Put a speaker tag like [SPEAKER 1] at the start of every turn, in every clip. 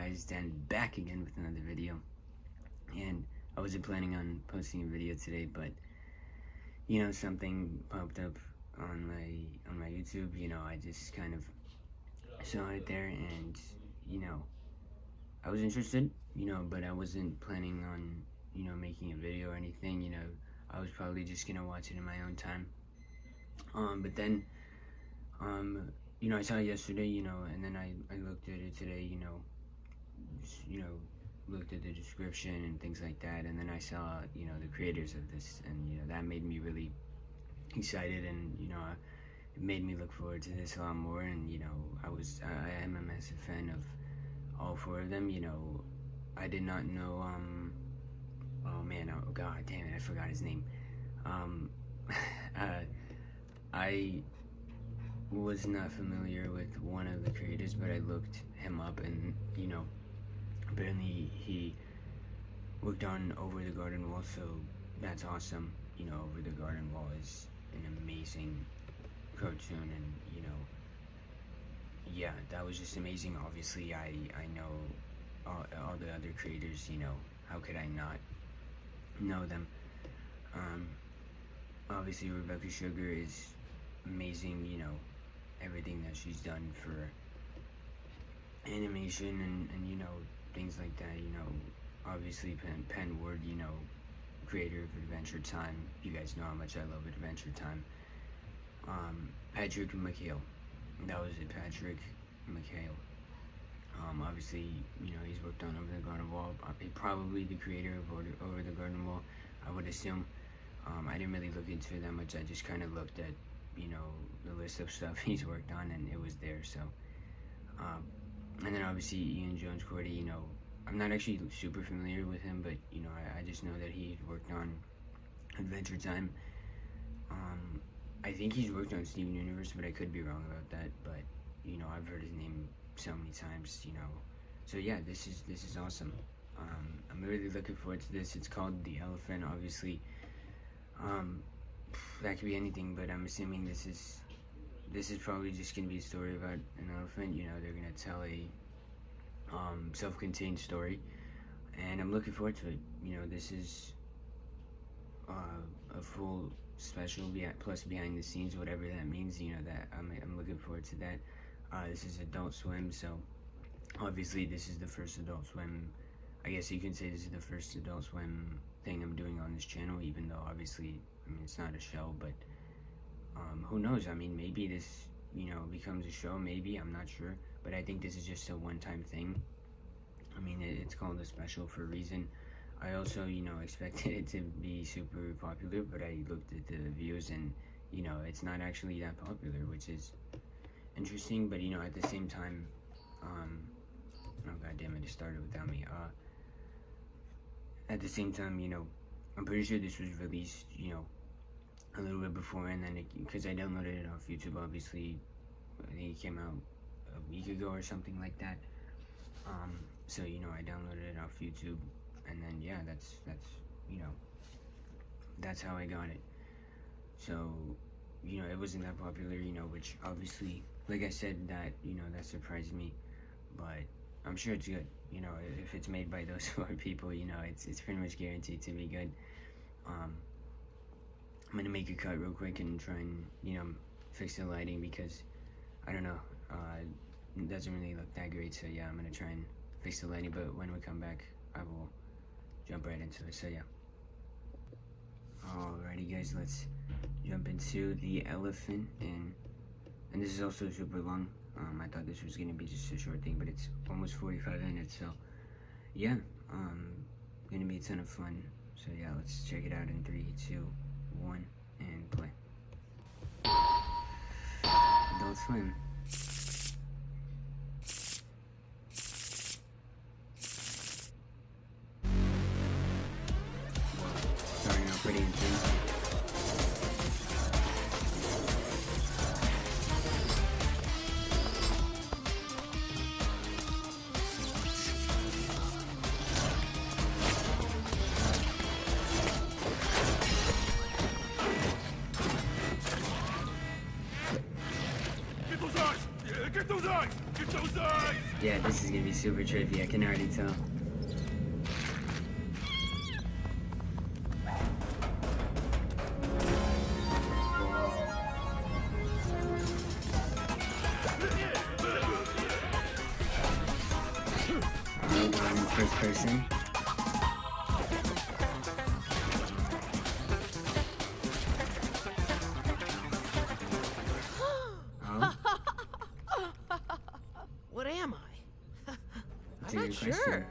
[SPEAKER 1] guys, Dan back again with another video. And I wasn't planning on posting a video today, but you know, something popped up on my YouTube. You know, I just kind of saw it there, and you know, I was interested, you know, but I wasn't planning on, you know, making a video or anything. You know, I was probably just gonna watch it in my own time. But then you know, I saw it yesterday, you know, and then I looked at it today, you know, looked at the description and things like that, and then I saw, you know, the creators of this, and, you know, that made me really excited, and, you know, it made me look forward to this a lot more, and, you know, I am a massive fan of all four of them. You know, I did not know, oh man, oh god damn it, I forgot his name. I was not familiar with one of the creators, but I looked him up, and you know, apparently he worked on Over the Garden Wall, so that's awesome. You know, Over the Garden Wall is an amazing cartoon, and you know, yeah, that was just amazing. Obviously, I know all the other creators. You know, how could I not know them? Obviously, Rebecca Sugar is amazing. You know, everything that she's done for animation and you know, things like that. You know, obviously Penn Ward, you know, creator of Adventure Time. You guys know how much I love Adventure Time. Patrick McHale, that was it, Patrick McHale. Obviously, you know, he's worked on Over the Garden Wall. Probably the creator of Over the Garden Wall, I would assume. I didn't really look into it that much. I just kind of looked at, you know, the list of stuff he's worked on, and it was there. So and then obviously Ian Jones-Quartey, you know, I'm not actually super familiar with him, but you know, I just know that he worked on Adventure Time. I think he's worked on Steven Universe, but I could be wrong about that. But you know, I've heard his name so many times, you know. So yeah, this is awesome. I'm really looking forward to this. It's called The Elephant, obviously. That could be anything, but I'm assuming this is probably just gonna be a story about an elephant. You know, they're gonna tell a self-contained story, and I'm looking forward to it. You know, this is a full special plus behind the scenes, whatever that means. You know, that I'm looking forward to that. This is Adult Swim, so obviously this is the first Adult Swim. I guess you can say this is the first Adult Swim thing I'm doing on this channel, even though obviously, I mean, it's not a show, but who knows? I mean, maybe this, you know, becomes a show, maybe, I'm not sure, but I think this is just a one-time thing. I mean, it's called a special for a reason. I also, you know, expected it to be super popular, but I looked at the views, and, you know, it's not actually that popular, which is interesting, but, you know, at the same time, oh god damn it, it started without me. At the same time, you know, I'm pretty sure this was released, you know, a little bit before, and then because I downloaded it off YouTube, obviously, I think it came out a week ago or something like that. So you know, I downloaded it off YouTube, and then yeah, that's you know, that's how I got it. So you know, it wasn't that popular, you know, which obviously, like I said, that, you know, that surprised me, but I'm sure it's good. You know, if it's made by those four people, you know, it's pretty much guaranteed to be good. I'm gonna make a cut real quick and try and, you know, fix the lighting, because I don't know, it doesn't really look that great. So yeah, I'm gonna try and fix the lighting, but when we come back, I will jump right into it. So yeah, alrighty guys, let's jump into The Elephant. And this is also super long. I thought this was gonna be just a short thing, but it's almost 45 minutes, so yeah, gonna be a ton of fun. So yeah, let's check it out in 3, 2, 1, and play. Adult Swim. Starting out pretty intense.
[SPEAKER 2] Get those eyes! Get those eyes!
[SPEAKER 1] Yeah, this is gonna be super trippy, I can already tell. Going in first person.
[SPEAKER 2] What am I? I'm not
[SPEAKER 1] Question.
[SPEAKER 2] sure.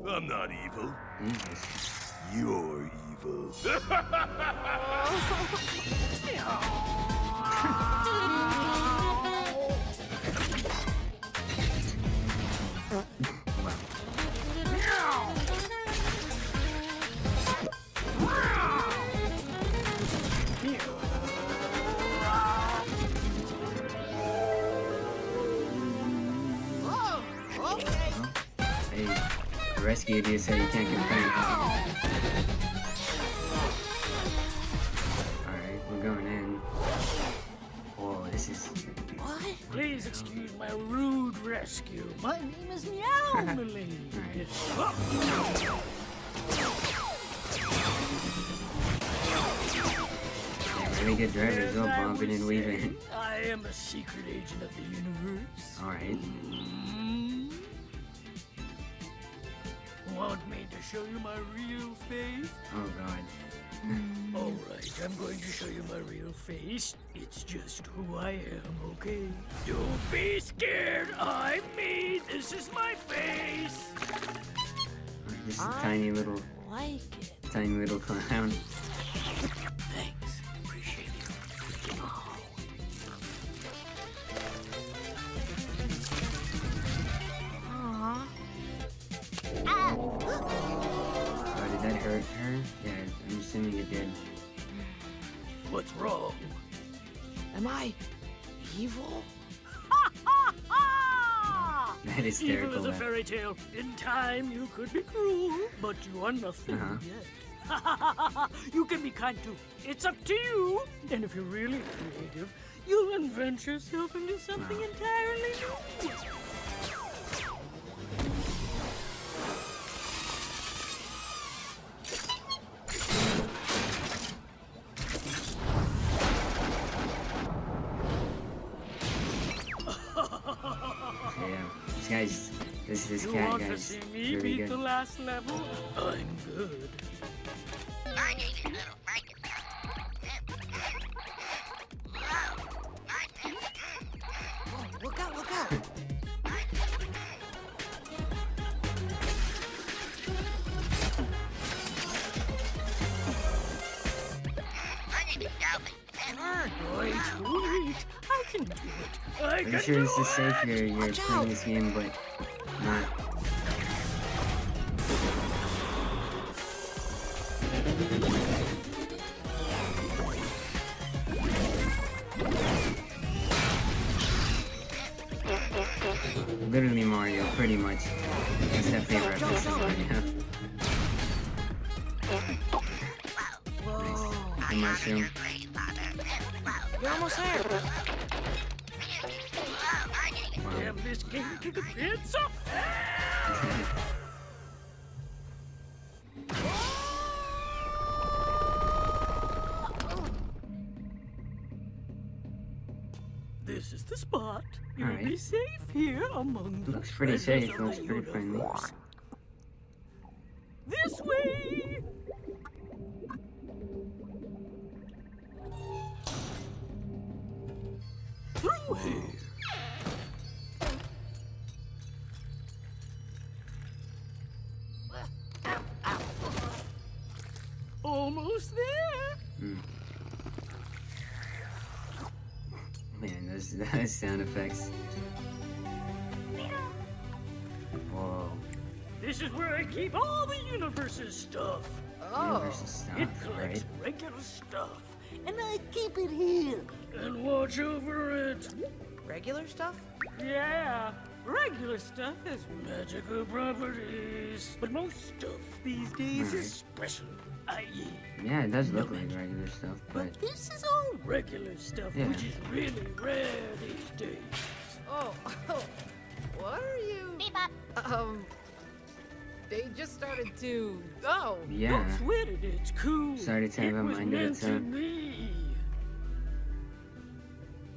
[SPEAKER 3] I'm not evil.
[SPEAKER 1] Jesus.
[SPEAKER 3] You're evil.
[SPEAKER 1] Hey, I rescued you, so you can't complain. Alright, we're going in. Whoa, this is...
[SPEAKER 2] What?
[SPEAKER 4] Please excuse my rude rescue. My name is Meowmily.
[SPEAKER 1] Yeah, really good drivers, all bumping and weaving.
[SPEAKER 4] I am a secret agent of the universe.
[SPEAKER 1] Alright.
[SPEAKER 4] Want me to show you my real face?
[SPEAKER 1] Oh god.
[SPEAKER 4] Alright, I'm going to show you my real face. It's just who I am, okay? Don't be scared, I'm me. This is my face.
[SPEAKER 1] This is a
[SPEAKER 2] I
[SPEAKER 1] tiny little clown.
[SPEAKER 4] Thanks, appreciate it.
[SPEAKER 2] Aw.
[SPEAKER 1] Oh, did that hurt her? Yeah, I'm assuming it did.
[SPEAKER 4] What's wrong?
[SPEAKER 2] Am I evil?
[SPEAKER 1] That is
[SPEAKER 4] Evil
[SPEAKER 1] hysterical.
[SPEAKER 4] is a fairy tale. In time, you could be cruel, but you are nothing yet. You can be kind too. It's up to you. And if you're really creative, you'll invent yourself into something entirely new.
[SPEAKER 1] Yeah, this
[SPEAKER 4] You
[SPEAKER 1] cat
[SPEAKER 4] want to
[SPEAKER 1] guy's
[SPEAKER 4] see me
[SPEAKER 1] really
[SPEAKER 4] beat the
[SPEAKER 1] good.
[SPEAKER 4] last level? I'm good.
[SPEAKER 2] Look out, look out.
[SPEAKER 4] Wait, I can do it. I
[SPEAKER 1] I'm
[SPEAKER 4] can
[SPEAKER 1] sure
[SPEAKER 4] do
[SPEAKER 1] this is safe.
[SPEAKER 4] it.
[SPEAKER 1] You're
[SPEAKER 2] Watch
[SPEAKER 1] playing
[SPEAKER 2] out.
[SPEAKER 1] this game, but not. Literally Mario, pretty much. That's that favorite episode right now.
[SPEAKER 2] Whoa.
[SPEAKER 1] The mushroom.
[SPEAKER 2] You're almost there.
[SPEAKER 4] Damn this game to the pits of This is the spot. You'll
[SPEAKER 1] Alright.
[SPEAKER 4] be safe here among the
[SPEAKER 1] Looks pretty
[SPEAKER 4] treasures
[SPEAKER 1] safe.
[SPEAKER 4] of the
[SPEAKER 1] Looks pretty friendly.
[SPEAKER 4] universe. This way. Through here. Almost there.
[SPEAKER 1] Man, those sound effects. Whoa.
[SPEAKER 4] This is where I keep all the universe's stuff.
[SPEAKER 1] Universe stuff,
[SPEAKER 4] It collects
[SPEAKER 1] right?
[SPEAKER 4] regular stuff, and I keep it here and watch over it.
[SPEAKER 2] Regular stuff?
[SPEAKER 4] Yeah, Regular stuff has magical properties, but most stuff these days is special, i.e.
[SPEAKER 1] Yeah, it does look
[SPEAKER 4] No
[SPEAKER 1] like
[SPEAKER 4] magic.
[SPEAKER 1] regular stuff,
[SPEAKER 4] But
[SPEAKER 1] but
[SPEAKER 4] this is all regular stuff,
[SPEAKER 1] Yeah.
[SPEAKER 4] which is really rare these days.
[SPEAKER 2] Oh, what are you? They just started to. Oh,
[SPEAKER 1] yeah.
[SPEAKER 4] Don't sweat it, it's cool.
[SPEAKER 1] Started to have
[SPEAKER 4] it
[SPEAKER 1] a
[SPEAKER 4] was
[SPEAKER 1] mind of
[SPEAKER 4] meant
[SPEAKER 1] its
[SPEAKER 4] to
[SPEAKER 1] own.
[SPEAKER 4] be.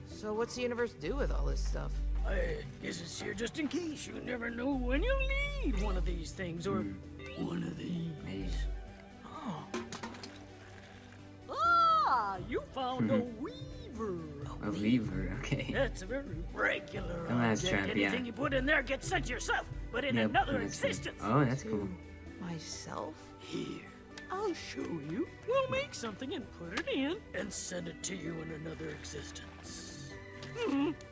[SPEAKER 2] so what's the universe do with all this stuff?
[SPEAKER 4] I guess it's here just in case. You never know when you'll need one of these things or one of these.
[SPEAKER 1] Hey.
[SPEAKER 4] Ah, you found a weaver.
[SPEAKER 1] A lever, okay.
[SPEAKER 4] That's a very regular
[SPEAKER 1] A last
[SPEAKER 4] object.
[SPEAKER 1] trap, yeah.
[SPEAKER 4] Anything you put in there gets sent to yourself, but in
[SPEAKER 1] Yep,
[SPEAKER 4] another
[SPEAKER 1] that's good.
[SPEAKER 4] existence.
[SPEAKER 1] Oh, that's cool.
[SPEAKER 2] Myself?
[SPEAKER 4] Here, I'll show you. We'll make something and put it in and send it to you in another existence.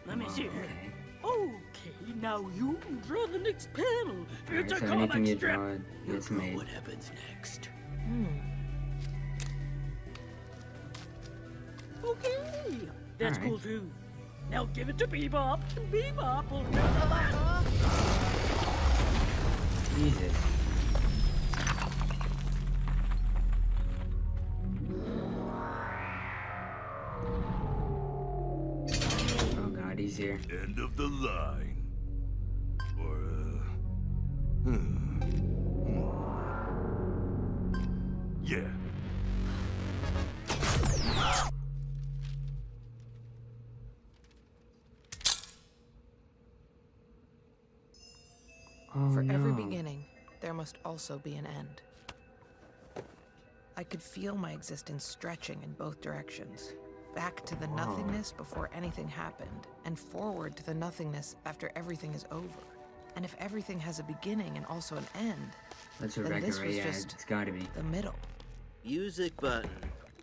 [SPEAKER 4] Let me see here.
[SPEAKER 1] Okay.
[SPEAKER 4] Okay, now you draw the next panel. It's
[SPEAKER 1] Alright,
[SPEAKER 4] a
[SPEAKER 1] so anything
[SPEAKER 4] comic
[SPEAKER 1] you
[SPEAKER 4] strip.
[SPEAKER 1] draw, it gets
[SPEAKER 4] Look
[SPEAKER 1] made.
[SPEAKER 4] what happens next. Okay, that's
[SPEAKER 1] Alright.
[SPEAKER 4] cool too. Now give it to Bebop, and Bebop will do the rest.
[SPEAKER 1] Jesus. Oh god, he's here.
[SPEAKER 3] End of the line. Or, Yeah.
[SPEAKER 1] Oh
[SPEAKER 2] For
[SPEAKER 1] no.
[SPEAKER 2] every beginning, there must also be an end. I could feel my existence stretching in both directions. Back to the nothingness before anything happened, and forward to the nothingness after everything is over. And if everything has a beginning and also an end,
[SPEAKER 1] That's
[SPEAKER 2] then
[SPEAKER 1] Rebecca
[SPEAKER 2] this was
[SPEAKER 1] Ray ad.
[SPEAKER 2] just
[SPEAKER 1] It's gotta be.
[SPEAKER 2] the middle.
[SPEAKER 5] Music button.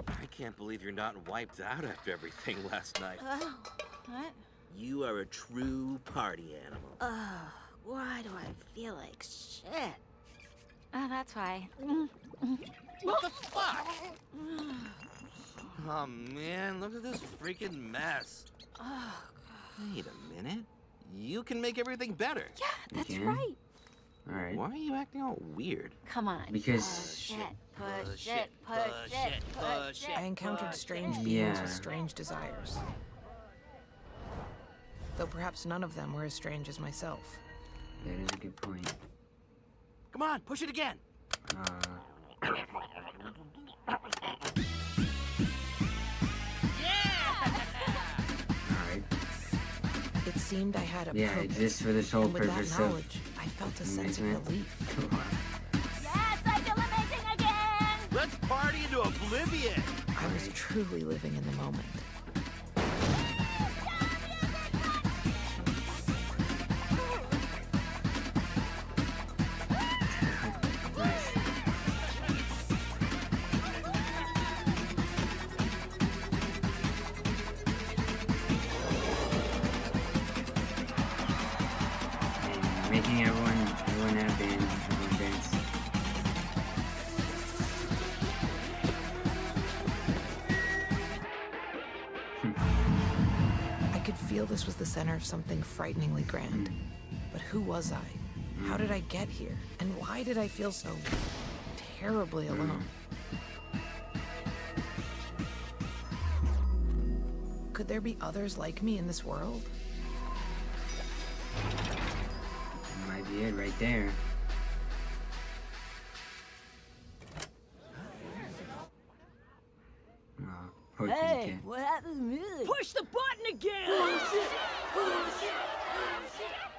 [SPEAKER 5] I can't believe you're not wiped out after everything last night.
[SPEAKER 6] What?
[SPEAKER 5] You are a true party animal.
[SPEAKER 6] Why do I feel like shit? Oh, that's why.
[SPEAKER 5] What the fuck? Oh man, look at this freaking mess.
[SPEAKER 6] Oh,
[SPEAKER 5] Wait a minute. You can make everything better.
[SPEAKER 6] yeah, that's
[SPEAKER 1] can?
[SPEAKER 6] right.
[SPEAKER 1] Alright.
[SPEAKER 5] Why are you acting all weird?
[SPEAKER 6] Come on.
[SPEAKER 1] Because-
[SPEAKER 6] Push it, push it.
[SPEAKER 2] I encountered strange beings
[SPEAKER 1] Yeah.
[SPEAKER 2] with strange desires. Though perhaps none of them were as strange as myself.
[SPEAKER 1] That is a good point.
[SPEAKER 5] Come on, push it again.
[SPEAKER 1] Alright.
[SPEAKER 2] It seemed I had a
[SPEAKER 1] Yeah,
[SPEAKER 2] purpose.
[SPEAKER 1] just for this whole
[SPEAKER 2] And with that
[SPEAKER 1] purpose
[SPEAKER 2] knowledge, I felt a sense of
[SPEAKER 1] amazement.
[SPEAKER 2] relief.
[SPEAKER 1] Come on.
[SPEAKER 6] Yes, I feel amazing again.
[SPEAKER 5] Let's party into oblivion.
[SPEAKER 2] I was truly living in the moment.
[SPEAKER 1] Nice. And making everyone happy and everyone dance.
[SPEAKER 2] I could feel this was the center of something frighteningly grand. But who was I? How did I get here? And why did I feel so terribly alone? Could there be others like me in this world?
[SPEAKER 1] That might be it right there. Oh, poor kitty cat.
[SPEAKER 6] What happened to me?
[SPEAKER 4] Push the button again.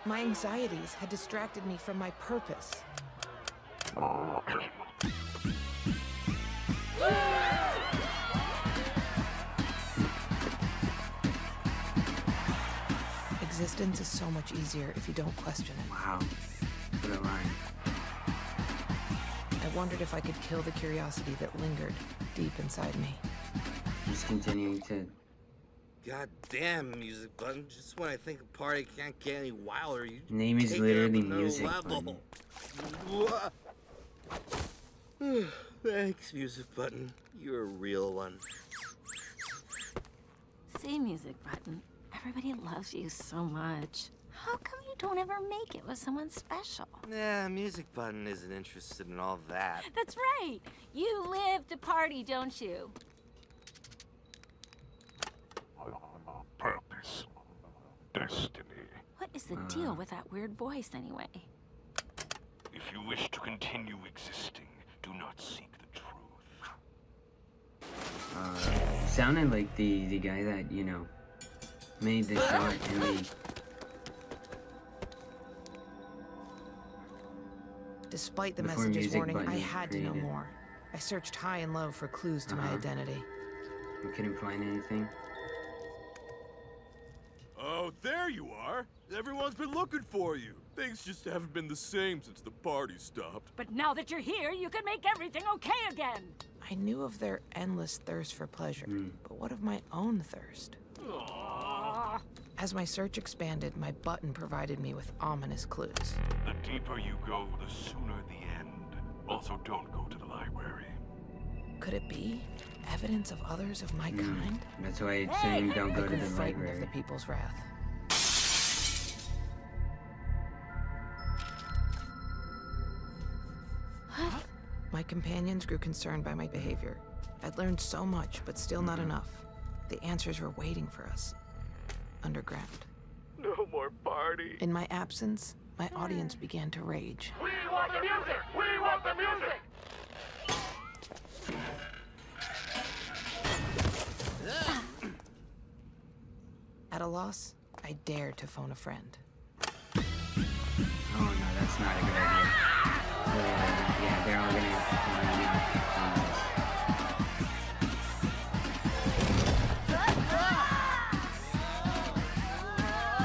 [SPEAKER 2] My anxieties had distracted me from my purpose. Existence is so much easier if you don't question it.
[SPEAKER 1] Wow. What a line.
[SPEAKER 2] I wondered if I could kill the curiosity that lingered deep inside me.
[SPEAKER 1] Just continuing to.
[SPEAKER 5] God damn, music button. Just when I think a party can't get any wilder, you
[SPEAKER 1] Name is
[SPEAKER 5] take it
[SPEAKER 1] literally
[SPEAKER 5] up another
[SPEAKER 1] music
[SPEAKER 5] level.
[SPEAKER 1] button.
[SPEAKER 5] Thanks, music button. You're a real one.
[SPEAKER 6] See, music button. Everybody loves you so much. How come you don't ever make it with someone special.
[SPEAKER 5] Yeah, Music Button isn't interested in all that.
[SPEAKER 6] That's right. You live to party, don't you?
[SPEAKER 3] Purpose. Destiny.
[SPEAKER 6] What is the deal with that weird voice, anyway?
[SPEAKER 3] If you wish to continue existing, do not seek the truth.
[SPEAKER 1] Sounded like the guy that, you know, made the shot and the...
[SPEAKER 2] Despite the
[SPEAKER 1] Before
[SPEAKER 2] message's
[SPEAKER 1] Music
[SPEAKER 2] warning,
[SPEAKER 1] Button
[SPEAKER 2] I
[SPEAKER 1] was
[SPEAKER 2] had to know
[SPEAKER 1] created.
[SPEAKER 2] more. I searched high and low for clues to my identity.
[SPEAKER 1] You couldn't find anything?
[SPEAKER 7] Oh, there you are. Everyone's been looking for you. Things just haven't been the same since the party stopped.
[SPEAKER 4] But now that you're here, you can make everything okay again.
[SPEAKER 2] I knew of their endless thirst for pleasure, but what of my own thirst?
[SPEAKER 4] Aw.
[SPEAKER 2] As my search expanded, my button provided me with ominous clues.
[SPEAKER 3] The deeper you go, the sooner the end. Also, don't go to the library.
[SPEAKER 2] Could it be evidence of others of my kind?
[SPEAKER 1] That's why it's saying don't
[SPEAKER 2] I
[SPEAKER 1] go to
[SPEAKER 2] grew
[SPEAKER 1] the
[SPEAKER 2] frightened of
[SPEAKER 1] library.
[SPEAKER 2] the people's wrath. My companions grew concerned by my behavior. I'd learned so much, but still not enough. The answers were waiting for us. Underground.
[SPEAKER 3] No more party.
[SPEAKER 2] In my absence, my audience began to rage.
[SPEAKER 3] We want the music! We want the music!
[SPEAKER 2] At a loss, I dared to phone a friend.
[SPEAKER 1] Oh no, that's not a good idea. Yeah, they're all gonna have to find you.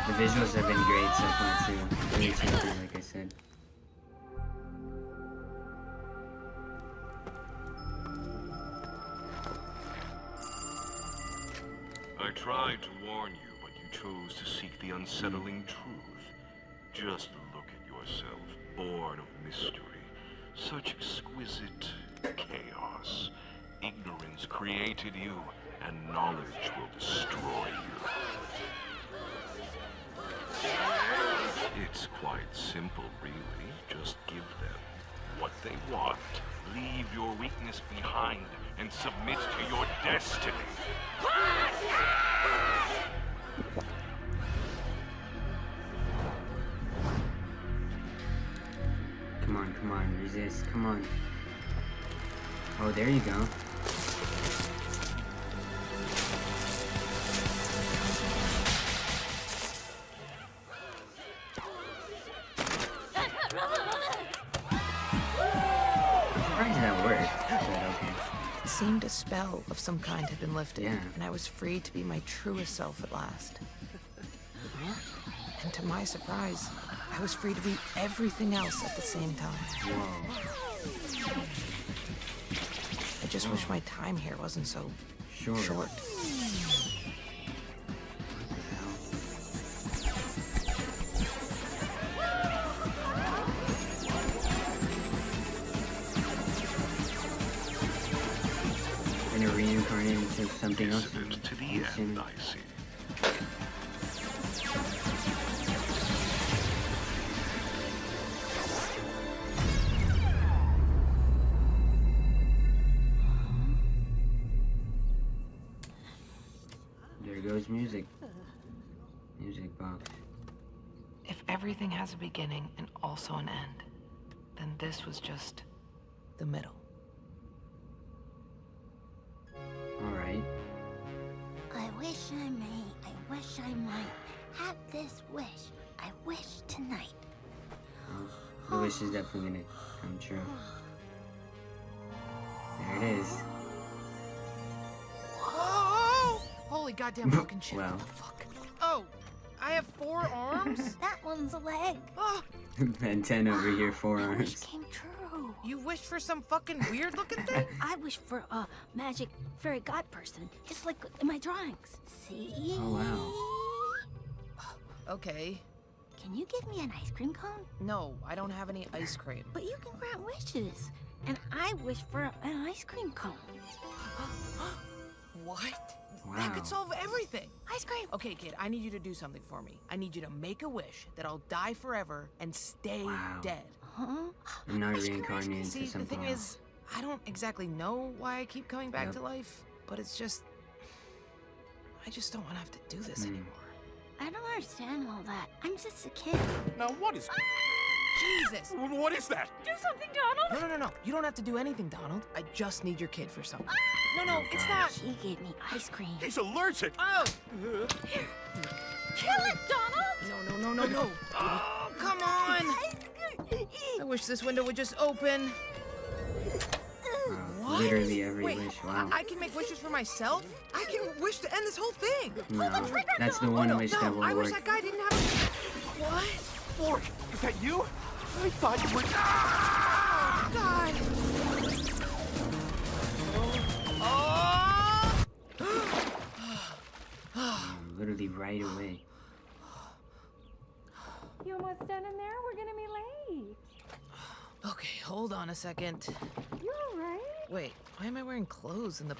[SPEAKER 1] The visuals have been great so far too. Really tempting, like I said.
[SPEAKER 3] I tried to warn you, but you chose to seek the unsettling truth. Just look at yourself, born of mystery. Such exquisite chaos. Ignorance created you, and knowledge will destroy you. It's quite simple, really. Just give them what they want. Leave your weakness behind and submit to your destiny.
[SPEAKER 1] Come on, resist, come on. Oh, there you go. I'm surprised that worked, but okay.
[SPEAKER 2] It seemed a spell of some kind had been lifted,
[SPEAKER 1] Yeah.
[SPEAKER 2] and I was free to be my truest self at last. And to my surprise, I was free to be everything else at the same time.
[SPEAKER 1] Whoa.
[SPEAKER 2] I just wish my time here wasn't so
[SPEAKER 1] Sure.
[SPEAKER 2] short.
[SPEAKER 1] Gonna reincarnate into something else.
[SPEAKER 3] Incident to the
[SPEAKER 1] I'm assuming.
[SPEAKER 3] end, I see.
[SPEAKER 1] There goes music. Music box.
[SPEAKER 2] If everything has a beginning and also an end, then this was just the middle.
[SPEAKER 1] Alright.
[SPEAKER 6] I wish I may, I wish I might have this wish. I wish tonight.
[SPEAKER 1] The wish is definitely gonna come true. There it is.
[SPEAKER 2] Oh! Holy goddamn fucking shit.
[SPEAKER 1] Wow.
[SPEAKER 2] What the fuck? Oh, I have 4 arms?
[SPEAKER 6] That one's a leg.
[SPEAKER 2] Oh,
[SPEAKER 1] Ben 10 over here,
[SPEAKER 6] My wish
[SPEAKER 1] 4 arms.
[SPEAKER 6] came true.
[SPEAKER 2] you wished for some fucking weird looking thing?
[SPEAKER 6] I wish for a magic fairy god person, just like in my drawings. See?
[SPEAKER 1] Oh,
[SPEAKER 2] Okay.
[SPEAKER 6] Can you give me an ice cream cone?
[SPEAKER 2] No, I don't have any ice cream.
[SPEAKER 6] But you can grant wishes. And I wish for an ice cream cone.
[SPEAKER 2] What?
[SPEAKER 1] Wow.
[SPEAKER 2] That could solve everything.
[SPEAKER 6] Ice cream.
[SPEAKER 2] Okay, kid, I need you to do something for me. I need you to make a wish that I'll die forever and stay
[SPEAKER 1] Wow.
[SPEAKER 2] dead.
[SPEAKER 6] Huh?
[SPEAKER 1] I'm not
[SPEAKER 6] Ice cream,
[SPEAKER 1] reincarnated
[SPEAKER 2] See,
[SPEAKER 1] into
[SPEAKER 2] the
[SPEAKER 1] something
[SPEAKER 2] thing
[SPEAKER 1] else.
[SPEAKER 2] is, I don't exactly know why I keep coming back
[SPEAKER 1] Yep.
[SPEAKER 2] to life, but it's just... I just don't want to have to do this
[SPEAKER 1] Hmm.
[SPEAKER 2] anymore.
[SPEAKER 6] I don't understand all that. I'm just a kid.
[SPEAKER 7] Now what is...
[SPEAKER 2] Jesus!
[SPEAKER 7] What is that?
[SPEAKER 6] Do something, Donald.
[SPEAKER 2] No. You don't have to do anything, Donald. I just need your kid for something. No,
[SPEAKER 1] Oh,
[SPEAKER 2] it's not.
[SPEAKER 6] She gave me ice cream.
[SPEAKER 7] He's allergic!
[SPEAKER 2] Oh!
[SPEAKER 6] Kill it, Donald.
[SPEAKER 2] No. Oh, come on! I wish this window would just open.
[SPEAKER 1] Wow.
[SPEAKER 2] What?
[SPEAKER 1] Literally every
[SPEAKER 2] Wait,
[SPEAKER 1] wish. Wow.
[SPEAKER 2] I can make wishes for myself? I can wish to end this whole thing.
[SPEAKER 1] No, that's the one wish that will
[SPEAKER 2] I wish
[SPEAKER 1] work.
[SPEAKER 2] that guy didn't have a... What?
[SPEAKER 7] Fork, is that you? I thought you were...
[SPEAKER 2] God. Oh!
[SPEAKER 1] Literally right away.
[SPEAKER 8] You almost done in there? We're gonna be late.
[SPEAKER 2] Okay, hold on a second.
[SPEAKER 8] You all right?
[SPEAKER 2] Wait, why am I wearing clothes in the...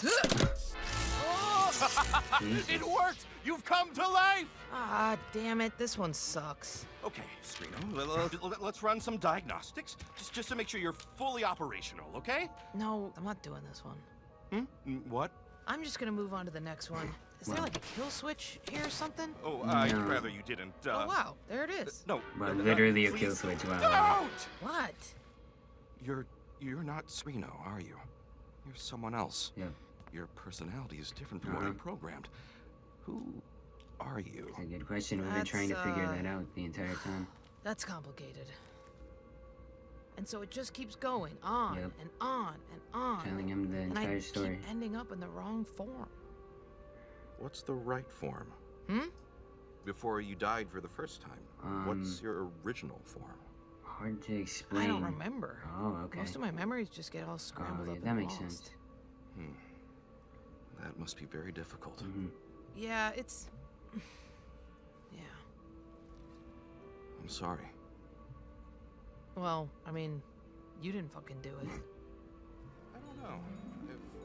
[SPEAKER 7] It worked! You've come to life!
[SPEAKER 2] Ah, damn it, this one sucks.
[SPEAKER 7] Okay, Sereno, let's run some diagnostics, just to make sure you're fully operational, okay?
[SPEAKER 2] No, I'm not doing this one.
[SPEAKER 7] What?
[SPEAKER 2] I'm just gonna move on to the next one. Is there like a kill switch here or something?
[SPEAKER 7] Oh,
[SPEAKER 1] No.
[SPEAKER 7] I'd rather you didn't,
[SPEAKER 2] Oh, wow, there it is.
[SPEAKER 7] No.
[SPEAKER 1] Well, literally a
[SPEAKER 7] please
[SPEAKER 1] kill switch. Wow.
[SPEAKER 7] Don't!
[SPEAKER 2] What?
[SPEAKER 7] You're not Sereno, are you? You're someone else.
[SPEAKER 1] Yep.
[SPEAKER 7] Your personality is different from what I'm programmed. Who are you?
[SPEAKER 1] That's a good question. We've been trying to figure that out the entire time.
[SPEAKER 2] That's complicated. And so it just keeps going on
[SPEAKER 1] Yep.
[SPEAKER 2] and on and on.
[SPEAKER 1] Telling him the
[SPEAKER 2] and I
[SPEAKER 1] entire story.
[SPEAKER 2] keep ending up in the wrong form.
[SPEAKER 7] What's the right form?
[SPEAKER 2] Hmm?
[SPEAKER 7] Before you died for the first time, what's your original form?
[SPEAKER 1] Hard to explain.
[SPEAKER 2] I don't remember.
[SPEAKER 1] Oh, okay.
[SPEAKER 2] Most of my memories just get all scrambled
[SPEAKER 1] yeah,
[SPEAKER 2] up
[SPEAKER 1] that
[SPEAKER 2] and
[SPEAKER 1] makes
[SPEAKER 2] lost.
[SPEAKER 1] sense.
[SPEAKER 7] That must be very difficult.
[SPEAKER 1] Mm-hmm.
[SPEAKER 2] Yeah, it's... yeah.
[SPEAKER 7] I'm sorry.
[SPEAKER 2] Well, I mean, you didn't fucking do it.
[SPEAKER 7] I don't know.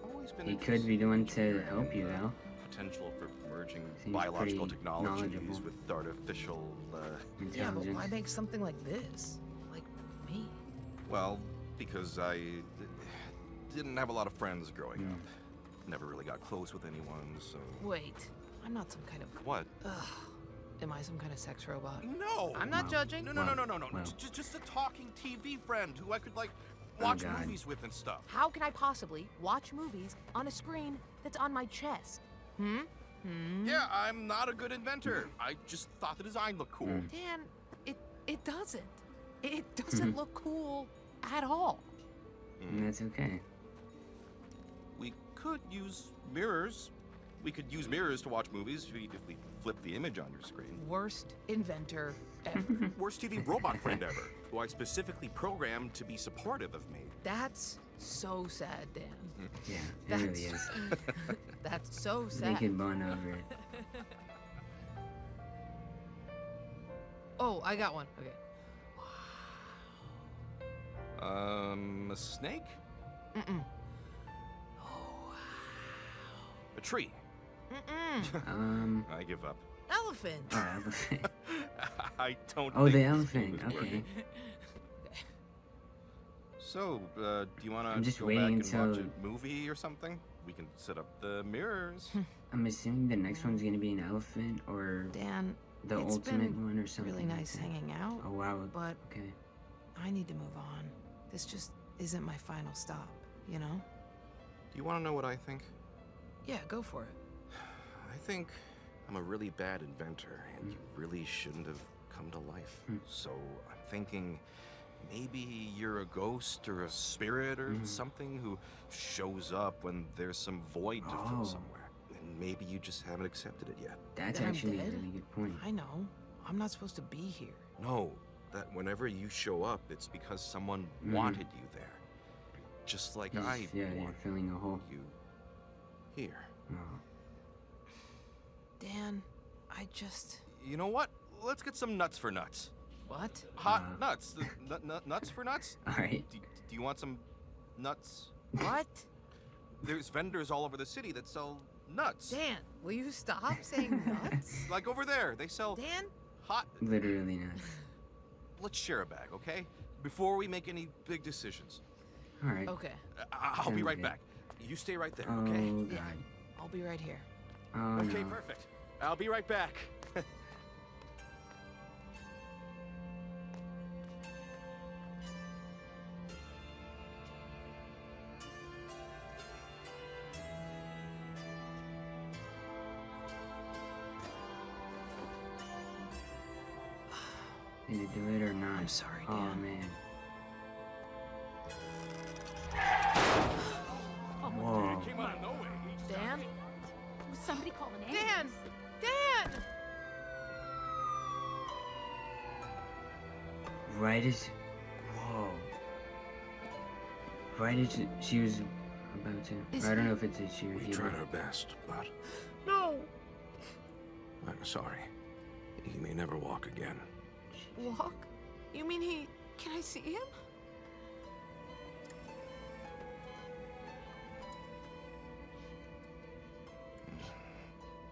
[SPEAKER 7] I've always been
[SPEAKER 1] He could be the one to help you, though.
[SPEAKER 7] potential for merging
[SPEAKER 1] Seems
[SPEAKER 7] biological
[SPEAKER 1] pretty
[SPEAKER 7] technologies
[SPEAKER 1] knowledgeable.
[SPEAKER 7] with artificial,
[SPEAKER 2] Yeah, but
[SPEAKER 1] Intelligence.
[SPEAKER 2] why make something like this? Like me?
[SPEAKER 7] well, because I didn't have a lot of friends growing up. Never really got close with anyone, so...
[SPEAKER 2] Wait, I'm not some kind of...
[SPEAKER 7] What?
[SPEAKER 2] Ugh. Am I some kind of sex robot?
[SPEAKER 7] No!
[SPEAKER 2] I'm not judging.
[SPEAKER 7] No.
[SPEAKER 1] Wow.
[SPEAKER 7] Just a talking TV friend who I could, like, watch
[SPEAKER 1] God.
[SPEAKER 7] movies with and stuff.
[SPEAKER 8] How can I possibly watch movies on a screen that's on my chest?
[SPEAKER 7] Yeah, I'm not a good inventor. I just thought the design looked cool.
[SPEAKER 2] Dan, it doesn't. It doesn't look cool at all.
[SPEAKER 1] And that's okay.
[SPEAKER 7] We could use mirrors. We could use mirrors to watch movies if we flip the image on your screen.
[SPEAKER 2] Worst inventor ever.
[SPEAKER 7] Worst TV robot friend ever, who I specifically programmed to be supportive of me.
[SPEAKER 2] That's so sad, Dan.
[SPEAKER 1] Yeah, it
[SPEAKER 2] That's
[SPEAKER 1] really is.
[SPEAKER 2] That's so
[SPEAKER 1] They
[SPEAKER 2] sad.
[SPEAKER 1] can bond over it.
[SPEAKER 2] Oh, I got one. Okay.
[SPEAKER 7] A snake?
[SPEAKER 2] Mm-mm.
[SPEAKER 7] A tree?
[SPEAKER 2] Mm-mm.
[SPEAKER 7] I give up.
[SPEAKER 2] Elephant.
[SPEAKER 1] Oh, elephant.
[SPEAKER 7] I don't
[SPEAKER 1] Oh,
[SPEAKER 7] think
[SPEAKER 1] the
[SPEAKER 7] this
[SPEAKER 1] elephant.
[SPEAKER 7] game is
[SPEAKER 1] Okay.
[SPEAKER 7] working. So, do you want
[SPEAKER 1] I'm
[SPEAKER 7] to
[SPEAKER 1] just
[SPEAKER 7] go
[SPEAKER 1] waiting
[SPEAKER 7] back and watch
[SPEAKER 1] until-
[SPEAKER 7] a movie or something? We can set up the mirrors.
[SPEAKER 1] I'm assuming the next one's gonna be an elephant or
[SPEAKER 2] Dan,
[SPEAKER 1] the
[SPEAKER 2] it's
[SPEAKER 1] ultimate
[SPEAKER 2] been
[SPEAKER 1] one or something.
[SPEAKER 2] really
[SPEAKER 1] like
[SPEAKER 2] nice
[SPEAKER 1] that.
[SPEAKER 2] hanging out,
[SPEAKER 1] Oh wow.
[SPEAKER 2] but
[SPEAKER 1] Okay.
[SPEAKER 2] I need to move on. This just isn't my final stop, you know?
[SPEAKER 7] Do you want to know what I think?
[SPEAKER 2] Yeah, go for it.
[SPEAKER 7] I think I'm a really bad inventor, and you really shouldn't have come to life. So I'm thinking maybe you're a ghost or a spirit or something who shows up when there's some void to
[SPEAKER 1] Oh.
[SPEAKER 7] fill somewhere. And maybe you just haven't accepted it yet.
[SPEAKER 1] That's
[SPEAKER 2] That I'm
[SPEAKER 1] actually a
[SPEAKER 2] dead?
[SPEAKER 1] really good point.
[SPEAKER 2] I know. I'm not supposed to be here.
[SPEAKER 7] No, that whenever you show up, it's because someone wanted you there. Just like I
[SPEAKER 1] Yeah, you're
[SPEAKER 7] want
[SPEAKER 1] filling a hole.
[SPEAKER 7] you here.
[SPEAKER 1] Oh.
[SPEAKER 2] Dan, I just...
[SPEAKER 7] You know what? Let's get some nuts for nuts.
[SPEAKER 2] What?
[SPEAKER 7] Hot nuts. Nuts for nuts?
[SPEAKER 1] All right.
[SPEAKER 7] Do you want some nuts?
[SPEAKER 2] What?
[SPEAKER 7] There's vendors all over the city that sell nuts.
[SPEAKER 2] Dan, will you stop saying nuts?
[SPEAKER 7] Like over there, they sell
[SPEAKER 2] Dan?
[SPEAKER 7] hot.
[SPEAKER 1] Literally not.
[SPEAKER 7] Let's share a bag, okay? Before we make any big decisions.
[SPEAKER 1] All right.
[SPEAKER 2] Okay.
[SPEAKER 7] I'll be
[SPEAKER 1] Sounds
[SPEAKER 7] right
[SPEAKER 1] good.
[SPEAKER 7] back. You stay right there,
[SPEAKER 1] Oh
[SPEAKER 7] okay?
[SPEAKER 1] God.
[SPEAKER 2] I'll be right here.
[SPEAKER 1] Oh
[SPEAKER 7] Okay,
[SPEAKER 1] no.
[SPEAKER 7] perfect. I'll be right back.
[SPEAKER 1] Did it do it or not?
[SPEAKER 2] I'm sorry,
[SPEAKER 1] Oh
[SPEAKER 2] Dan.
[SPEAKER 1] man.
[SPEAKER 4] Oh,
[SPEAKER 1] Whoa.
[SPEAKER 2] Dan?
[SPEAKER 6] Was somebody call an
[SPEAKER 2] Dan!
[SPEAKER 6] ambulance?
[SPEAKER 2] Dan!
[SPEAKER 1] Right as. Whoa. Right as she was about to.
[SPEAKER 2] Is
[SPEAKER 1] I don't
[SPEAKER 2] he-
[SPEAKER 1] know if it's a she or
[SPEAKER 7] We
[SPEAKER 1] he.
[SPEAKER 7] tried our best, but
[SPEAKER 4] no!
[SPEAKER 7] I'm sorry. He may never walk again.
[SPEAKER 2] Walk? You mean he... Can I see him?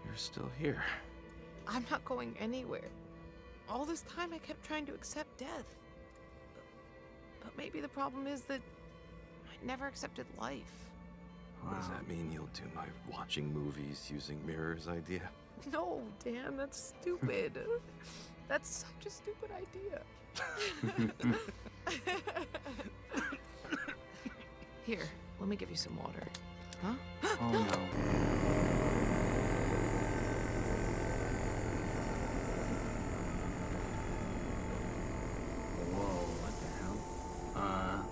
[SPEAKER 7] You're still here.
[SPEAKER 2] I'm not going anywhere. All this time I kept trying to accept death. But maybe the problem is that I never accepted life.
[SPEAKER 7] What does
[SPEAKER 1] Wow.
[SPEAKER 7] that mean you'll do my watching movies using mirrors idea?
[SPEAKER 2] No, Dan, that's stupid. That's such a stupid idea. Here, let me give you some water. Huh?
[SPEAKER 1] Oh no. Whoa, what the hell?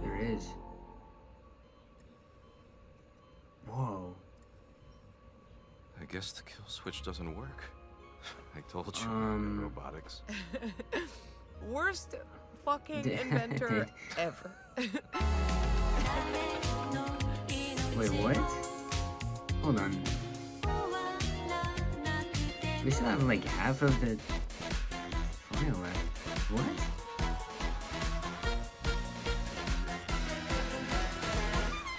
[SPEAKER 1] There it is. Whoa.
[SPEAKER 7] I guess the kill switch doesn't work. I told you I'm good at robotics.
[SPEAKER 2] Worst fucking inventor ever.
[SPEAKER 1] Wait, what? Hold on. We still have like half of the file left. What?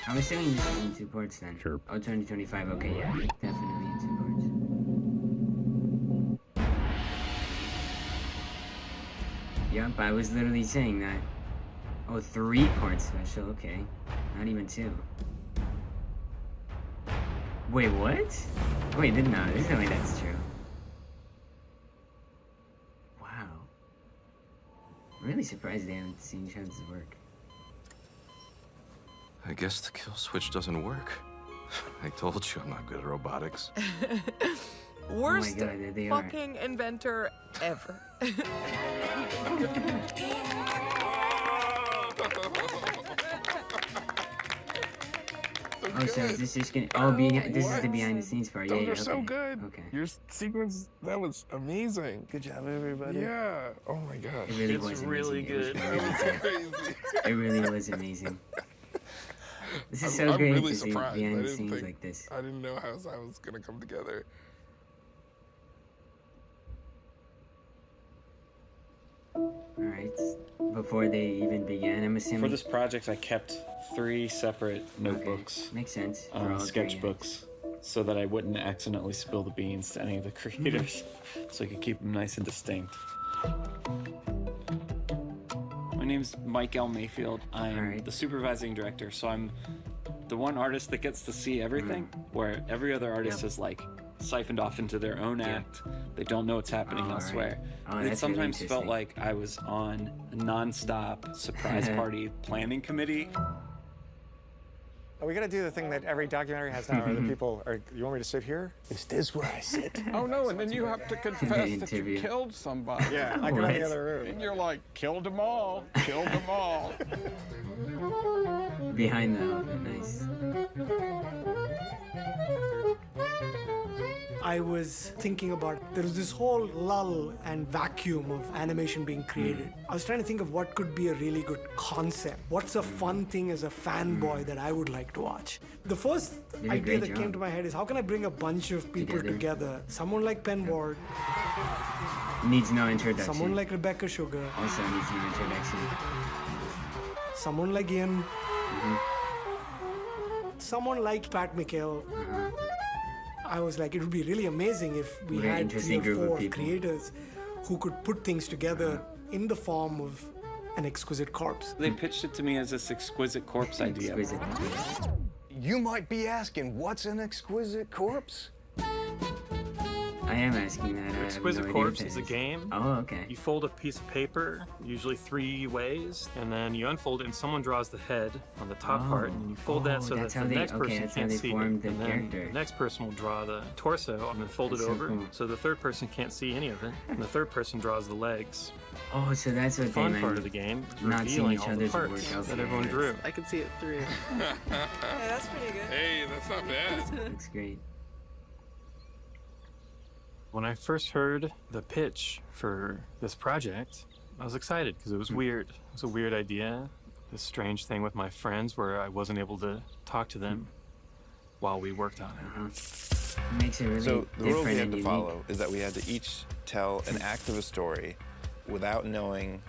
[SPEAKER 1] I'm assuming this is in 2 parts then.
[SPEAKER 9] Sure.
[SPEAKER 1] Oh, 2025. Okay, yeah. Definitely in 2 parts. Yep, I was literally saying that. Oh, 3-part special. Okay. Not even 2. Wait, what? Wait, there's no way that's true. Wow. I'm really surprised they haven't seen Travis' work.
[SPEAKER 7] I guess the kill switch doesn't work. I told you I'm not good at robotics.
[SPEAKER 2] Worst
[SPEAKER 1] God, there they are.
[SPEAKER 2] fucking inventor ever.
[SPEAKER 1] Oh, so is this just gonna? Oh, this is the behind the scenes part.
[SPEAKER 9] Those
[SPEAKER 1] Yeah,
[SPEAKER 9] are so
[SPEAKER 1] okay.
[SPEAKER 9] good.
[SPEAKER 1] Okay.
[SPEAKER 9] Your sequence, that was amazing.
[SPEAKER 10] Good job, everybody.
[SPEAKER 9] Yeah. Oh my gosh.
[SPEAKER 1] It really
[SPEAKER 10] It's
[SPEAKER 1] was
[SPEAKER 10] really
[SPEAKER 1] amazing.
[SPEAKER 10] good.
[SPEAKER 1] It was really good.
[SPEAKER 9] Crazy.
[SPEAKER 1] It really was amazing. This is
[SPEAKER 9] I'm
[SPEAKER 1] so great
[SPEAKER 9] really
[SPEAKER 1] to see
[SPEAKER 9] surprised.
[SPEAKER 1] behind
[SPEAKER 9] I
[SPEAKER 1] the
[SPEAKER 9] didn't
[SPEAKER 1] scenes
[SPEAKER 9] think-
[SPEAKER 1] like this.
[SPEAKER 9] I didn't know how I was gonna come together.
[SPEAKER 1] Alright. Before they even began, I'm assuming.
[SPEAKER 10] For this project, I kept 3 separate notebooks,
[SPEAKER 1] Makes sense. For all 3
[SPEAKER 10] sketchbooks, so that I wouldn't accidentally spill the beans to any of the creators, so I could keep them nice and distinct. My name's Mike L. Mayfield. I'm
[SPEAKER 1] Alright.
[SPEAKER 10] the supervising director, so I'm the one artist that gets to see everything, where every other artist is like siphoned off into their own act. They don't know what's happening
[SPEAKER 1] Alright.
[SPEAKER 10] elsewhere.
[SPEAKER 1] Oh,
[SPEAKER 10] And it
[SPEAKER 1] that's really
[SPEAKER 10] sometimes felt
[SPEAKER 1] interesting.
[SPEAKER 10] like I was on a non-stop surprise party planning committee.
[SPEAKER 11] We gotta do the thing that every documentary has now, where the people are, you want me to sit here?
[SPEAKER 9] Is this where I sit?
[SPEAKER 12] Oh no, and then you have to confess that you
[SPEAKER 1] interview.
[SPEAKER 12] killed somebody.
[SPEAKER 11] Yeah, I go in
[SPEAKER 1] What?
[SPEAKER 11] the other room.
[SPEAKER 12] And you're like, killed them all, killed them all.
[SPEAKER 1] Behind the nice.
[SPEAKER 13] I was thinking about, there was this whole lull and vacuum of animation being created. I was trying to think of what could be a really good concept. What's a fun thing as a fanboy that I would like to watch? The first
[SPEAKER 1] did a
[SPEAKER 13] idea
[SPEAKER 1] great
[SPEAKER 13] that came
[SPEAKER 1] job.
[SPEAKER 13] to my head is how can I bring a bunch of people
[SPEAKER 1] Together.
[SPEAKER 13] together? Someone like Penward,
[SPEAKER 1] Needs no introduction.
[SPEAKER 13] Someone like Rebecca Sugar.
[SPEAKER 1] Also needs no introduction.
[SPEAKER 13] Someone like Ian. Someone like Pat McHale. I was like, it would be really amazing if we
[SPEAKER 1] Very
[SPEAKER 13] had
[SPEAKER 1] interesting
[SPEAKER 13] 3 or
[SPEAKER 1] group of
[SPEAKER 13] 4
[SPEAKER 1] people.
[SPEAKER 13] creators who could put things together in the form of an exquisite corpse.
[SPEAKER 10] They pitched it to me as this exquisite corpse idea.
[SPEAKER 1] Exquisite.
[SPEAKER 14] You might be asking, what's an exquisite corpse?
[SPEAKER 1] I am asking that. I have
[SPEAKER 15] Exquisite
[SPEAKER 1] no idea
[SPEAKER 15] Corpse
[SPEAKER 1] what
[SPEAKER 15] is
[SPEAKER 1] that
[SPEAKER 15] a game.
[SPEAKER 1] Oh, okay.
[SPEAKER 15] You fold a piece of paper, usually 3 ways, and then you unfold it, and someone draws the head on the top part, and you fold that so that
[SPEAKER 1] that's how
[SPEAKER 15] the
[SPEAKER 1] they-
[SPEAKER 15] next
[SPEAKER 1] okay,
[SPEAKER 15] person
[SPEAKER 1] that's how
[SPEAKER 15] can't
[SPEAKER 1] they
[SPEAKER 15] see
[SPEAKER 1] formed
[SPEAKER 15] it.
[SPEAKER 1] the
[SPEAKER 15] And then
[SPEAKER 1] character.
[SPEAKER 15] the next person will draw the torso and then fold
[SPEAKER 1] That's
[SPEAKER 15] it
[SPEAKER 1] so
[SPEAKER 15] over,
[SPEAKER 1] cool.
[SPEAKER 15] so the third person can't see any of it, and the third person draws the legs.
[SPEAKER 1] Oh, so that's what
[SPEAKER 15] The fun
[SPEAKER 1] they
[SPEAKER 15] part
[SPEAKER 1] meant.
[SPEAKER 15] of the game is
[SPEAKER 1] Not seeing
[SPEAKER 15] revealing
[SPEAKER 1] each
[SPEAKER 15] all the
[SPEAKER 1] other's
[SPEAKER 15] parts
[SPEAKER 1] work.
[SPEAKER 15] that
[SPEAKER 1] Okay,
[SPEAKER 15] everyone
[SPEAKER 1] yes.
[SPEAKER 15] drew.
[SPEAKER 16] I can see it through. Yeah, that's pretty good.
[SPEAKER 9] Hey, that's not bad.
[SPEAKER 1] Looks great.
[SPEAKER 15] When I first heard the pitch for this project, I was excited because it was weird. It was a weird idea, this strange thing with my friends where I wasn't able to talk to them while we worked on it.
[SPEAKER 1] Makes it really
[SPEAKER 17] So the rules we
[SPEAKER 1] different
[SPEAKER 17] had
[SPEAKER 1] and
[SPEAKER 17] to
[SPEAKER 1] unique.
[SPEAKER 17] follow is that we had to each tell an act of a story without knowing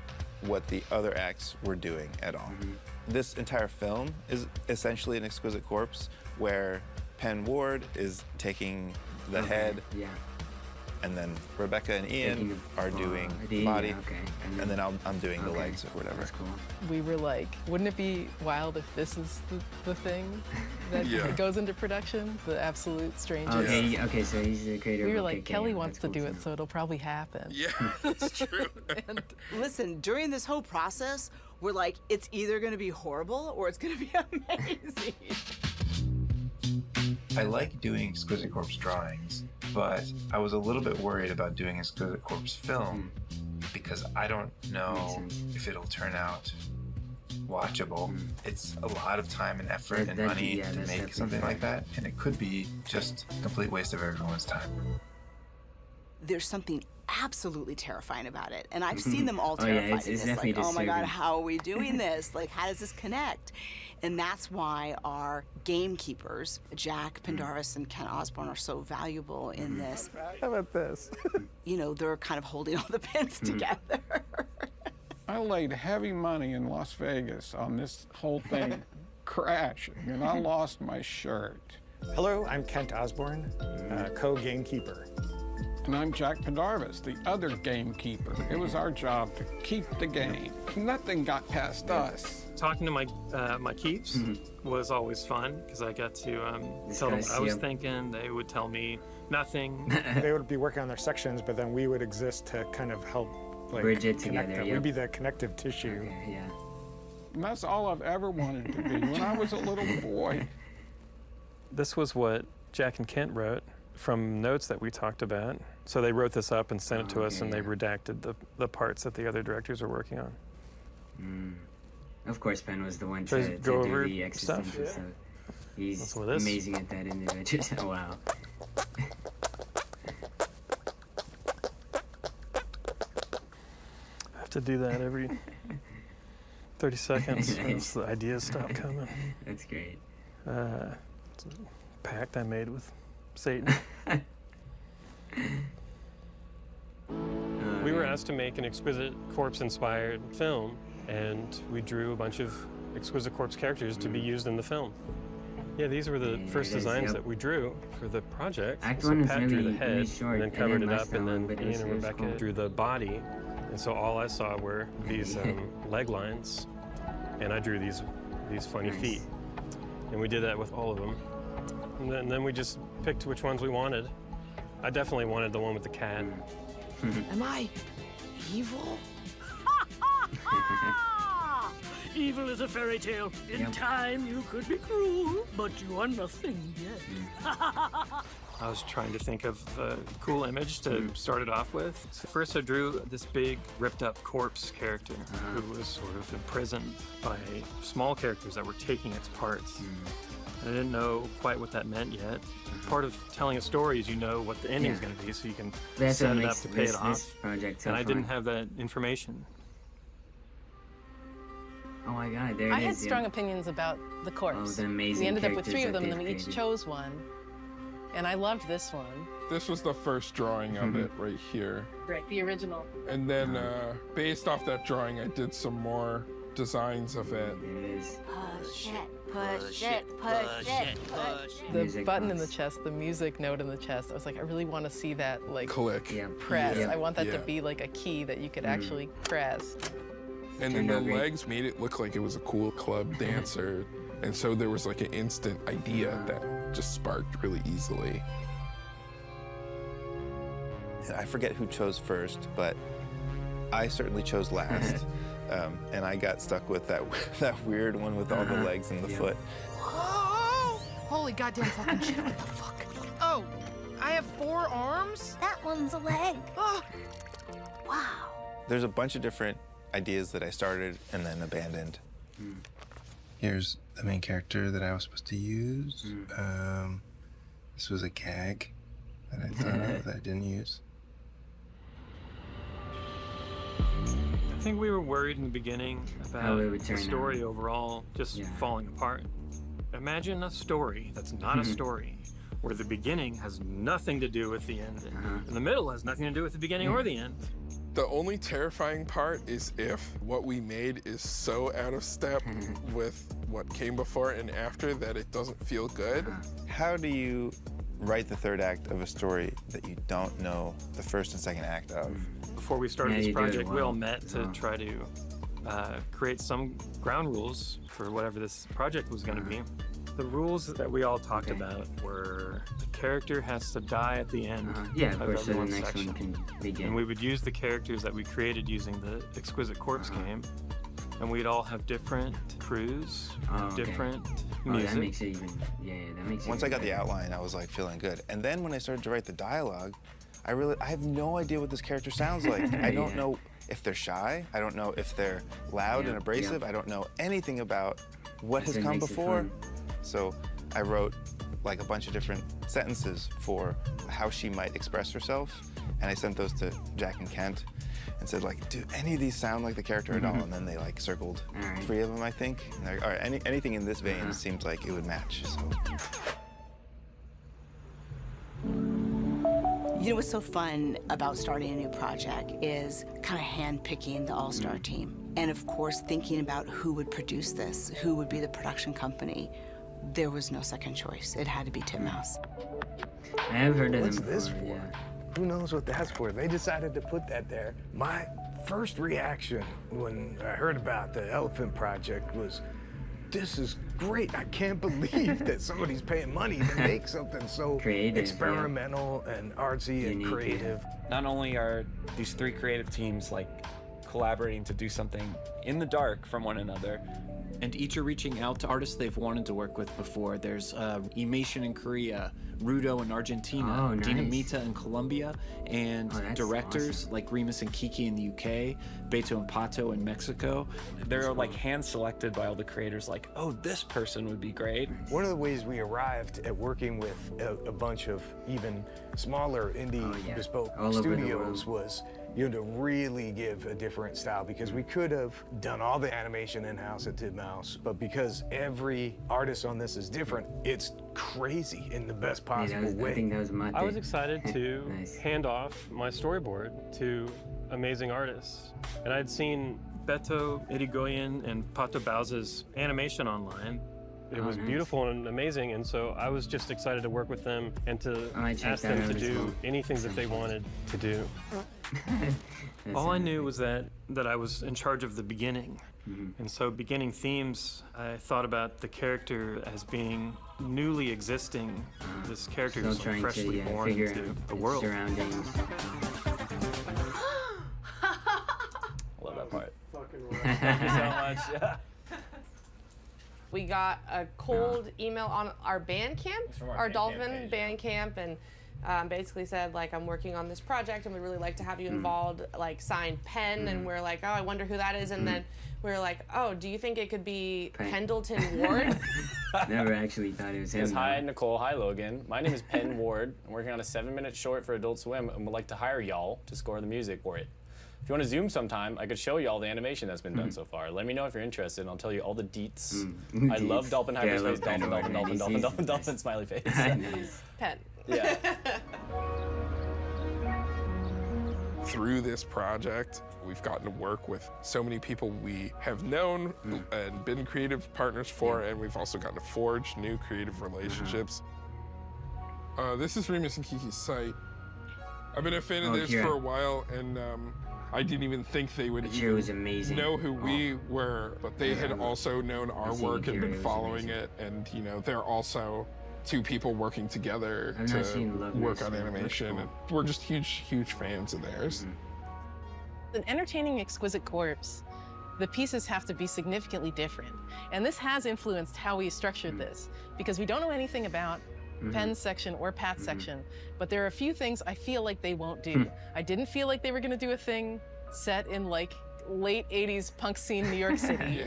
[SPEAKER 17] what the other acts were doing at all. This entire film is essentially an exquisite corpse where Penn Ward is taking the head, and then Rebecca and Ian are doing the body, and then I'm doing the legs or whatever.
[SPEAKER 16] We were like, wouldn't it be wild if this is the thing that
[SPEAKER 17] Yeah.
[SPEAKER 16] goes into production? The absolute strangest.
[SPEAKER 1] Okay, okay, so he's the creator
[SPEAKER 16] We
[SPEAKER 1] of
[SPEAKER 16] were
[SPEAKER 1] OK
[SPEAKER 16] like, Kelly
[SPEAKER 1] K,
[SPEAKER 16] wants
[SPEAKER 1] that's
[SPEAKER 16] to
[SPEAKER 1] cool
[SPEAKER 16] do it, so it'll probably happen.
[SPEAKER 14] Yeah, that's true.
[SPEAKER 18] Listen, during this whole process, we're like, it's either going to be horrible or it's going to be amazing.
[SPEAKER 19] I like doing Exquisite Corpse drawings, but I was a little bit worried about doing Exquisite Corpse film because I don't know if it'll turn out watchable. It's a lot of time and effort and money to make something like that, and it could be just a complete waste of everyone's time.
[SPEAKER 18] There's something absolutely terrifying about it. And I've seen them all
[SPEAKER 1] Oh, yeah,
[SPEAKER 18] terrified
[SPEAKER 1] it's
[SPEAKER 18] in this.
[SPEAKER 1] definitely
[SPEAKER 18] Like, oh my God,
[SPEAKER 1] disturbing.
[SPEAKER 18] how are we doing this? Like, how does this connect? And that's why our gamekeepers, Jack Pendarvis and Ken Osborne, are so valuable in this.
[SPEAKER 11] How about this?
[SPEAKER 18] You know, they're kind of holding all the pins together.
[SPEAKER 12] I laid heavy money in Las Vegas on this whole thing crashing, and I lost my shirt.
[SPEAKER 11] Hello, I'm Kent Osborne, co-gamekeeper.
[SPEAKER 12] And I'm Jack Pendarvis, the other gamekeeper. It was our job to keep the game. Nothing got past us.
[SPEAKER 15] Talking to my keeps was always fun because I got to tell them what I was thinking. They would tell me nothing.
[SPEAKER 11] They would be working on their sections, but then we would exist to kind of help like,
[SPEAKER 1] Bridge it
[SPEAKER 11] connect
[SPEAKER 1] together,
[SPEAKER 11] them.
[SPEAKER 1] yep.
[SPEAKER 11] We'd be the connective tissue.
[SPEAKER 1] Yeah.
[SPEAKER 12] And that's all I've ever wanted to be when I was a little boy.
[SPEAKER 15] This was what Jack and Kent wrote from notes that we talked about. So they wrote this up and sent it to us, and they redacted the parts that the other directors were working on.
[SPEAKER 1] Of course, Penn was the one
[SPEAKER 15] Should I
[SPEAKER 1] to
[SPEAKER 15] go
[SPEAKER 1] do
[SPEAKER 15] over
[SPEAKER 1] the
[SPEAKER 15] stuff?
[SPEAKER 1] existential stuff. He's
[SPEAKER 15] What's with this?
[SPEAKER 1] amazing at that individual. Wow.
[SPEAKER 15] I have to do that every 30 seconds as the ideas stop coming.
[SPEAKER 1] That's great.
[SPEAKER 15] It's a pact I made with Satan. We were asked to make an Exquisite Corpse-inspired film, and we drew a bunch of Exquisite Corpse characters to be used in the film. Yeah, these were the first
[SPEAKER 1] it is,
[SPEAKER 15] designs
[SPEAKER 1] yep.
[SPEAKER 15] that we drew for the project.
[SPEAKER 1] Act
[SPEAKER 15] So
[SPEAKER 1] one is
[SPEAKER 15] Pat drew the
[SPEAKER 1] really-
[SPEAKER 15] head,
[SPEAKER 1] really short,
[SPEAKER 15] and then
[SPEAKER 1] and
[SPEAKER 15] covered
[SPEAKER 1] then
[SPEAKER 15] it
[SPEAKER 1] less
[SPEAKER 15] up, and
[SPEAKER 1] than
[SPEAKER 15] then
[SPEAKER 1] one, but it
[SPEAKER 15] Ian
[SPEAKER 1] was-
[SPEAKER 15] and
[SPEAKER 1] it was
[SPEAKER 15] Rebecca
[SPEAKER 1] cool.
[SPEAKER 15] drew the body. And so all I saw were these leg lines, and I drew these funny feet. And we did that with all of them. And then we just picked which ones we wanted. I definitely wanted the one with the cat.
[SPEAKER 2] Am I evil?
[SPEAKER 4] Evil is a fairy tale. In time, you could be cruel, but you are nothing yet.
[SPEAKER 15] I was trying to think of a cool image to start it off with. So first I drew this big ripped up corpse character who was sort of imprisoned by small characters that were taking its parts. I didn't know quite what that meant yet. Part of telling a story is you know what the ending's going to be, so you can
[SPEAKER 1] That's
[SPEAKER 15] set
[SPEAKER 1] what
[SPEAKER 15] it up
[SPEAKER 1] makes
[SPEAKER 15] to pay
[SPEAKER 1] this
[SPEAKER 15] it off.
[SPEAKER 1] project so
[SPEAKER 15] And I didn't
[SPEAKER 1] fun.
[SPEAKER 15] have that information.
[SPEAKER 1] Oh my God, there it
[SPEAKER 16] I
[SPEAKER 1] is.
[SPEAKER 16] had strong opinions about the corpse.
[SPEAKER 1] Oh, the amazing
[SPEAKER 16] we ended up with
[SPEAKER 1] characters
[SPEAKER 16] 3 of
[SPEAKER 1] that
[SPEAKER 16] them, and then we
[SPEAKER 1] they've
[SPEAKER 16] each
[SPEAKER 1] created.
[SPEAKER 16] chose one. And I loved this one.
[SPEAKER 9] This was the first drawing of it right here.
[SPEAKER 16] Right, the original.
[SPEAKER 9] And then based off that drawing, I did some more designs of it.
[SPEAKER 6] Push it, push it, push it, push it.
[SPEAKER 16] The button in the chest, the music note in the chest, I was like, I really want to see that, like,
[SPEAKER 9] click.
[SPEAKER 16] press.
[SPEAKER 9] Yeah.
[SPEAKER 16] I want that to
[SPEAKER 9] Yeah.
[SPEAKER 16] be like a key that you could actually press.
[SPEAKER 9] And then the legs made it look like it was a cool club dancer. And so there was like an instant idea that just sparked really easily.
[SPEAKER 17] I forget who chose first, but I certainly chose last. And I got stuck with that weird one with all the legs and the foot.
[SPEAKER 8] Oh! Holy goddamn fucking shit, what the fuck? Oh, I have 4 arms?
[SPEAKER 6] That one's a leg.
[SPEAKER 8] Oh.
[SPEAKER 6] Wow.
[SPEAKER 17] There's a bunch of different ideas that I started and then abandoned. Here's the main character that I was supposed to use. This was a gag that I thought of that I didn't use.
[SPEAKER 15] I think we were worried in the beginning
[SPEAKER 1] How it
[SPEAKER 15] about
[SPEAKER 1] would
[SPEAKER 15] the
[SPEAKER 1] turn
[SPEAKER 15] story overall just falling apart. Imagine a story that's not a story, where the beginning has nothing to do with the end, and the middle has nothing to do with the beginning or the end.
[SPEAKER 9] The only terrifying part is if what we made is so out of step with what came before and after that it doesn't feel good.
[SPEAKER 17] How do you write the third act of a story that you don't know the first and second act of?
[SPEAKER 15] Before we started this project, we all met to try to create some ground rules for whatever this project was going to be. The rules that we all talked about were the character has to die at the end
[SPEAKER 1] Yeah, of course, so the
[SPEAKER 15] everyone's
[SPEAKER 1] next
[SPEAKER 15] section.
[SPEAKER 1] one can begin.
[SPEAKER 15] And we would use the characters that we created using the Exquisite Corpse game, and we'd all have different crews, different music.
[SPEAKER 1] That makes it even, that makes it
[SPEAKER 17] Once I got
[SPEAKER 1] even
[SPEAKER 17] the
[SPEAKER 1] better.
[SPEAKER 17] outline, I was like feeling good. And then when I started to write the dialogue, I have no idea what this character sounds like. I don't know if they're shy. I don't know if they're loud and abrasive. I don't know anything about what
[SPEAKER 1] That's
[SPEAKER 17] has
[SPEAKER 1] what
[SPEAKER 17] come
[SPEAKER 1] makes it
[SPEAKER 17] before.
[SPEAKER 1] fun.
[SPEAKER 17] So I wrote like a bunch of different sentences for how she might express herself. And I sent those to Jack and Kent and said, like, do any of these sound like the character at all? And then they like circled 3 of them, I think. And they're like, all right, anything in this vein seems like it would match. So.
[SPEAKER 18] You know what's so fun about starting a new project is kind of hand-picking the all-star team. And of course, thinking about who would produce this, who would be the production company. There was no second choice. It had to be Titmouse.
[SPEAKER 1] I have heard of
[SPEAKER 14] What's
[SPEAKER 1] them
[SPEAKER 14] this
[SPEAKER 1] before,
[SPEAKER 14] for? Who knows what that's for? They decided to put that there. My first reaction when I heard about the Elephant Project was, this is great. I can't believe that somebody's paying money to make something so
[SPEAKER 10] Creative,
[SPEAKER 14] experimental and artsy and creative.
[SPEAKER 10] Not only are these 3 creative teams like collaborating to do something in the dark from one another, and each are reaching out to artists they've wanted to work with before. There's Emation in Korea, Rudo in Argentina,
[SPEAKER 1] Oh, nice.
[SPEAKER 10] Dinamita in Colombia, and
[SPEAKER 1] Oh, that's
[SPEAKER 10] directors like Remus and Kiki in the UK, Beto and Pato in Mexico. They're like hand-selected by all the creators like, oh, this person would be great.
[SPEAKER 14] One of the ways we arrived at working with a bunch of even smaller indie bespoke
[SPEAKER 1] All over the
[SPEAKER 14] studios
[SPEAKER 1] world.
[SPEAKER 14] was to really give a different style, because we could have done all the animation in-house at Titmouse, but because every artist on this is different, it's crazy in the best possible way.
[SPEAKER 1] I think that was my
[SPEAKER 15] I was excited to hand off my storyboard to amazing artists. And I'd seen Beto Irigoyen and Pato Bauza's animation online. It was
[SPEAKER 1] nice.
[SPEAKER 15] beautiful and amazing, and so I was just excited to work with them and to
[SPEAKER 1] check
[SPEAKER 15] ask
[SPEAKER 1] that
[SPEAKER 15] them to
[SPEAKER 1] out as
[SPEAKER 15] do
[SPEAKER 1] well.
[SPEAKER 15] anything that they wanted to do. All I knew was that I was in charge of the beginning. And so beginning themes, I thought about the character as being newly existing. This character
[SPEAKER 1] Still
[SPEAKER 15] who's
[SPEAKER 1] trying
[SPEAKER 15] freshly
[SPEAKER 1] to
[SPEAKER 15] born
[SPEAKER 1] figure
[SPEAKER 15] into
[SPEAKER 1] out
[SPEAKER 15] the
[SPEAKER 1] its
[SPEAKER 15] world.
[SPEAKER 1] surroundings.
[SPEAKER 10] Love that part.
[SPEAKER 15] Thank you so much.
[SPEAKER 20] We got a cold email on our band camp,
[SPEAKER 10] from our
[SPEAKER 20] our
[SPEAKER 10] Bandcamp
[SPEAKER 20] Dolphin
[SPEAKER 10] page,
[SPEAKER 20] band camp, and basically said, like, I'm working on this project and we'd really like to have you involved, like, signed Penn, and we're like, oh, I wonder who that is, and then we were like, oh, do you think it could be Pendleton Ward?
[SPEAKER 1] Never actually thought it was him.
[SPEAKER 21] Yes, hi,
[SPEAKER 1] though.
[SPEAKER 21] Nicole. Hi, Logan. My name is Penn Ward. I'm working on a 7-minute short for Adult Swim and would like to hire y'all to score the music for it. If you want to Zoom sometime, I could show y'all the animation that's been done so far. Let me know if you're interested, and I'll tell you all the deets. I love Dolphin
[SPEAKER 1] Yeah, I
[SPEAKER 21] Hyperspace,
[SPEAKER 1] love Penn
[SPEAKER 21] Dolphin,
[SPEAKER 1] Ward,
[SPEAKER 21] Dolphin,
[SPEAKER 1] man.
[SPEAKER 21] Dolphin,
[SPEAKER 1] He's
[SPEAKER 21] Dolphin, Dolphin,
[SPEAKER 1] nice.
[SPEAKER 21] Dolphin, smiley face.
[SPEAKER 20] Penn.
[SPEAKER 21] Yeah.
[SPEAKER 9] Through this project, we've gotten to work with so many people we have known and been creative partners for, and we've also gotten to forge new creative relationships. This is Remus and Kiki's site. I've been a fan of theirs for a while, and I didn't even think they would even know who we were, but they had also known our work and been following it, and you know, they're also two people working together to work on animation, and we're just huge fans of theirs.
[SPEAKER 16] An entertaining Exquisite Corpse, the pieces have to be significantly different, and this has influenced how we structured this, because we don't know anything about Penn's section or Pat's section, but there are a few things I feel like they won't do. I didn't feel like they were gonna do a thing set in like late 80s punk scene New York City.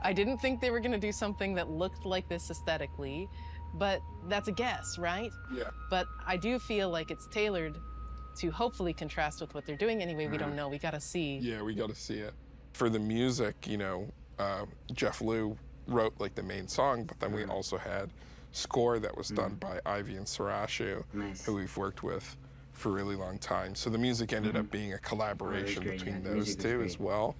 [SPEAKER 16] I didn't think they were gonna do something that looked like this aesthetically, but that's a guess, right?
[SPEAKER 9] Yeah.
[SPEAKER 16] But I do feel like it's tailored to hopefully contrast with what they're doing anyway. We don't know, we gotta see.
[SPEAKER 9] Yeah, we gotta see it. For the music, you know, Jeff Liu wrote like the main song, but then we also had score that was done by Ivy and Sarashu, who we've worked with for a really long time. So the music ended up being a collaboration between those two as well.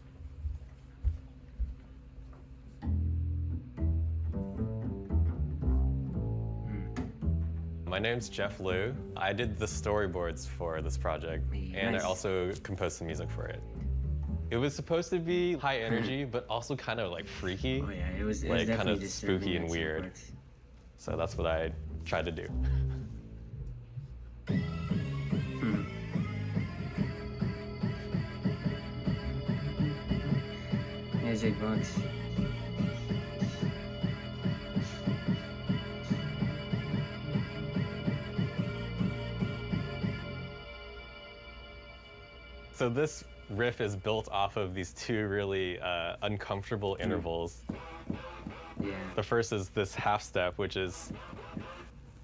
[SPEAKER 5] My name's Jeff Liu. I did the storyboards for this project, and I also composed some music for it. It was supposed to be high energy, but also kind of like freaky.
[SPEAKER 1] Oh yeah, it was
[SPEAKER 5] like kind
[SPEAKER 1] definitely
[SPEAKER 5] of spooky and weird. So that's what I tried to do.
[SPEAKER 1] Here's $8.
[SPEAKER 5] So this riff is built off of these two really uncomfortable intervals.
[SPEAKER 1] Yeah.
[SPEAKER 5] The first is this half step, which is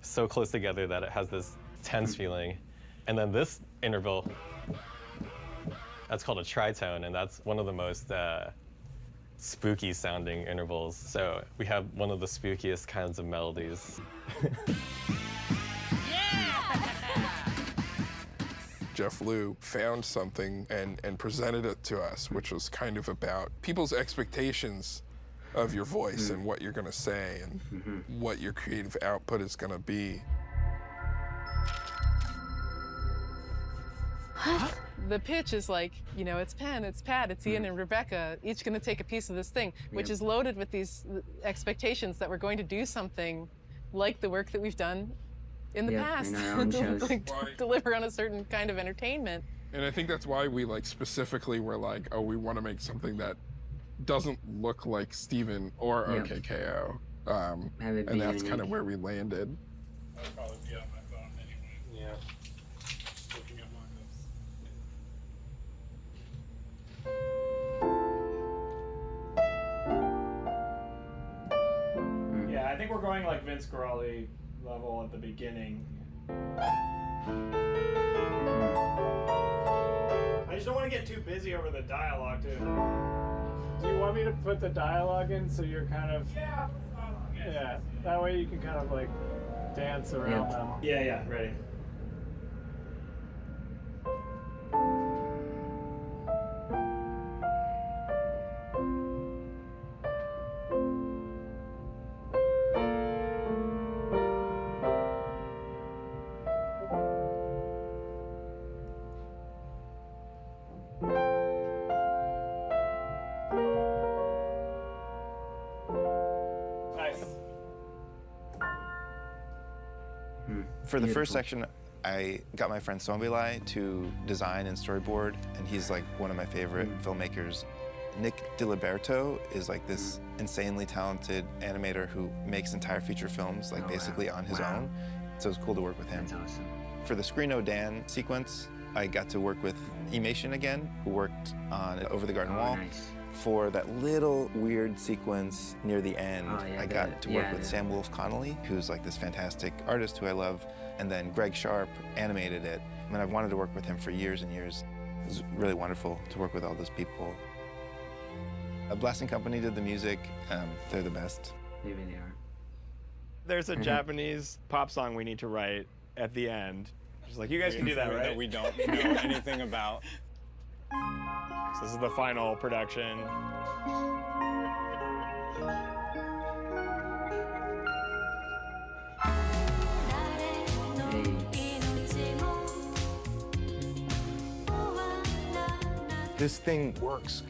[SPEAKER 5] so close together that it has this tense feeling. And then this interval, that's called a tritone, and that's one of the most spooky sounding intervals. So we have one of the spookiest kinds of melodies.
[SPEAKER 9] Jeff Liu found something and presented it to us, which was kind of about people's expectations of your voice and what you're gonna say and what your creative output is gonna be.
[SPEAKER 16] The pitch is like, you know, it's Penn, it's Pat, it's Ian and Rebecca, each gonna take a piece of this thing, which is loaded with these expectations that we're going to do something like the work that we've done in the past, like deliver on a certain kind of entertainment.
[SPEAKER 9] And I think that's why we like specifically were like, oh, we want to make something that doesn't look like Steven or OKKO. And that's kind of where we landed.
[SPEAKER 12] I'll probably be on my phone anyway.
[SPEAKER 15] Yeah.
[SPEAKER 12] Looking at my notes. Yeah, I think we're going like Vince Guaraldi level at the beginning. I just don't want to get too busy over the dialogue, too. Do you want me to put the dialogue in so you're kind of... Yeah, that way you can kind of like dance around them. Yeah, ready.
[SPEAKER 17] For the first section, I got my friend Sombilai to design and storyboard, and he's like one of my favorite filmmakers. Nick DiLiberto is like this insanely talented animator who makes entire feature films, like basically on his own. So it's cool to work with him.
[SPEAKER 1] That's awesome.
[SPEAKER 17] For the Screeno Dan sequence, I got to work with Emation again, who worked on Over the Garden Wall.
[SPEAKER 1] Nice.
[SPEAKER 17] For that little weird sequence near the end, I got to work with Sam Wolf Connolly, who's like this fantastic artist who I love, and then Greg Sharp animated it. I mean, I've wanted to work with him for years and years. It was really wonderful to work with all those people. Blasting Company did the music. They're the best.
[SPEAKER 1] They really are.
[SPEAKER 22] There's a Japanese pop song we need to write,
[SPEAKER 3] at the end. Just like, you guys can do that, right?
[SPEAKER 10] That we don't know anything about.
[SPEAKER 3] So this is the final production.
[SPEAKER 14] This thing works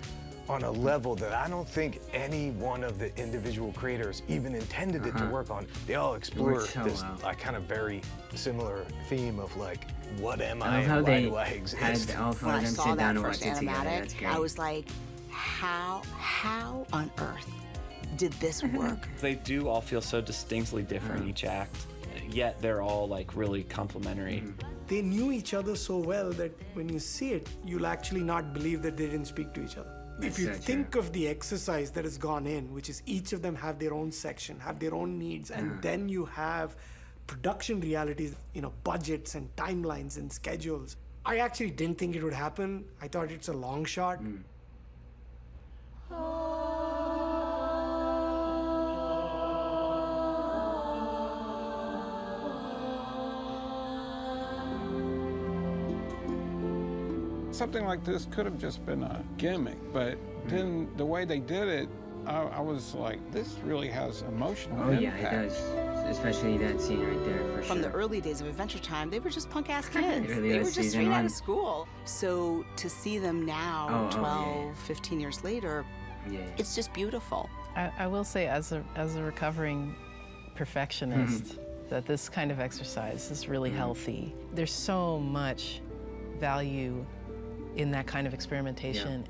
[SPEAKER 14] on a level that I don't think any one of the individual creators even intended it to work on. They all explore this like kind of very similar theme of like, what am I and why do I exist?
[SPEAKER 18] When I saw that first animatic, I was like, how on earth did this work?
[SPEAKER 10] They do all feel so distinctly different, each act, yet they're all like really complementary.
[SPEAKER 13] They knew each other so well that when you see it, you'll actually not believe that they didn't speak to each other. If you think of the exercise that has gone in, which is each of them have their own section, have their own needs, and then you have production realities, you know, budgets and timelines and schedules. I actually didn't think it would happen. I thought it's a long shot.
[SPEAKER 22] Something like this could have just been a gimmick, but then the way they did it, I was like, this really has emotional impact.
[SPEAKER 1] Yeah, it does. Especially that scene right there, for
[SPEAKER 18] From the early days of Adventure Time, they were just punk-ass kids. They were just straight out of school. So to see them now, 12, 15 years later, it's just beautiful.
[SPEAKER 16] I will say, as a recovering perfectionist, that this kind of exercise is really healthy. There's so much value in that kind of experimentation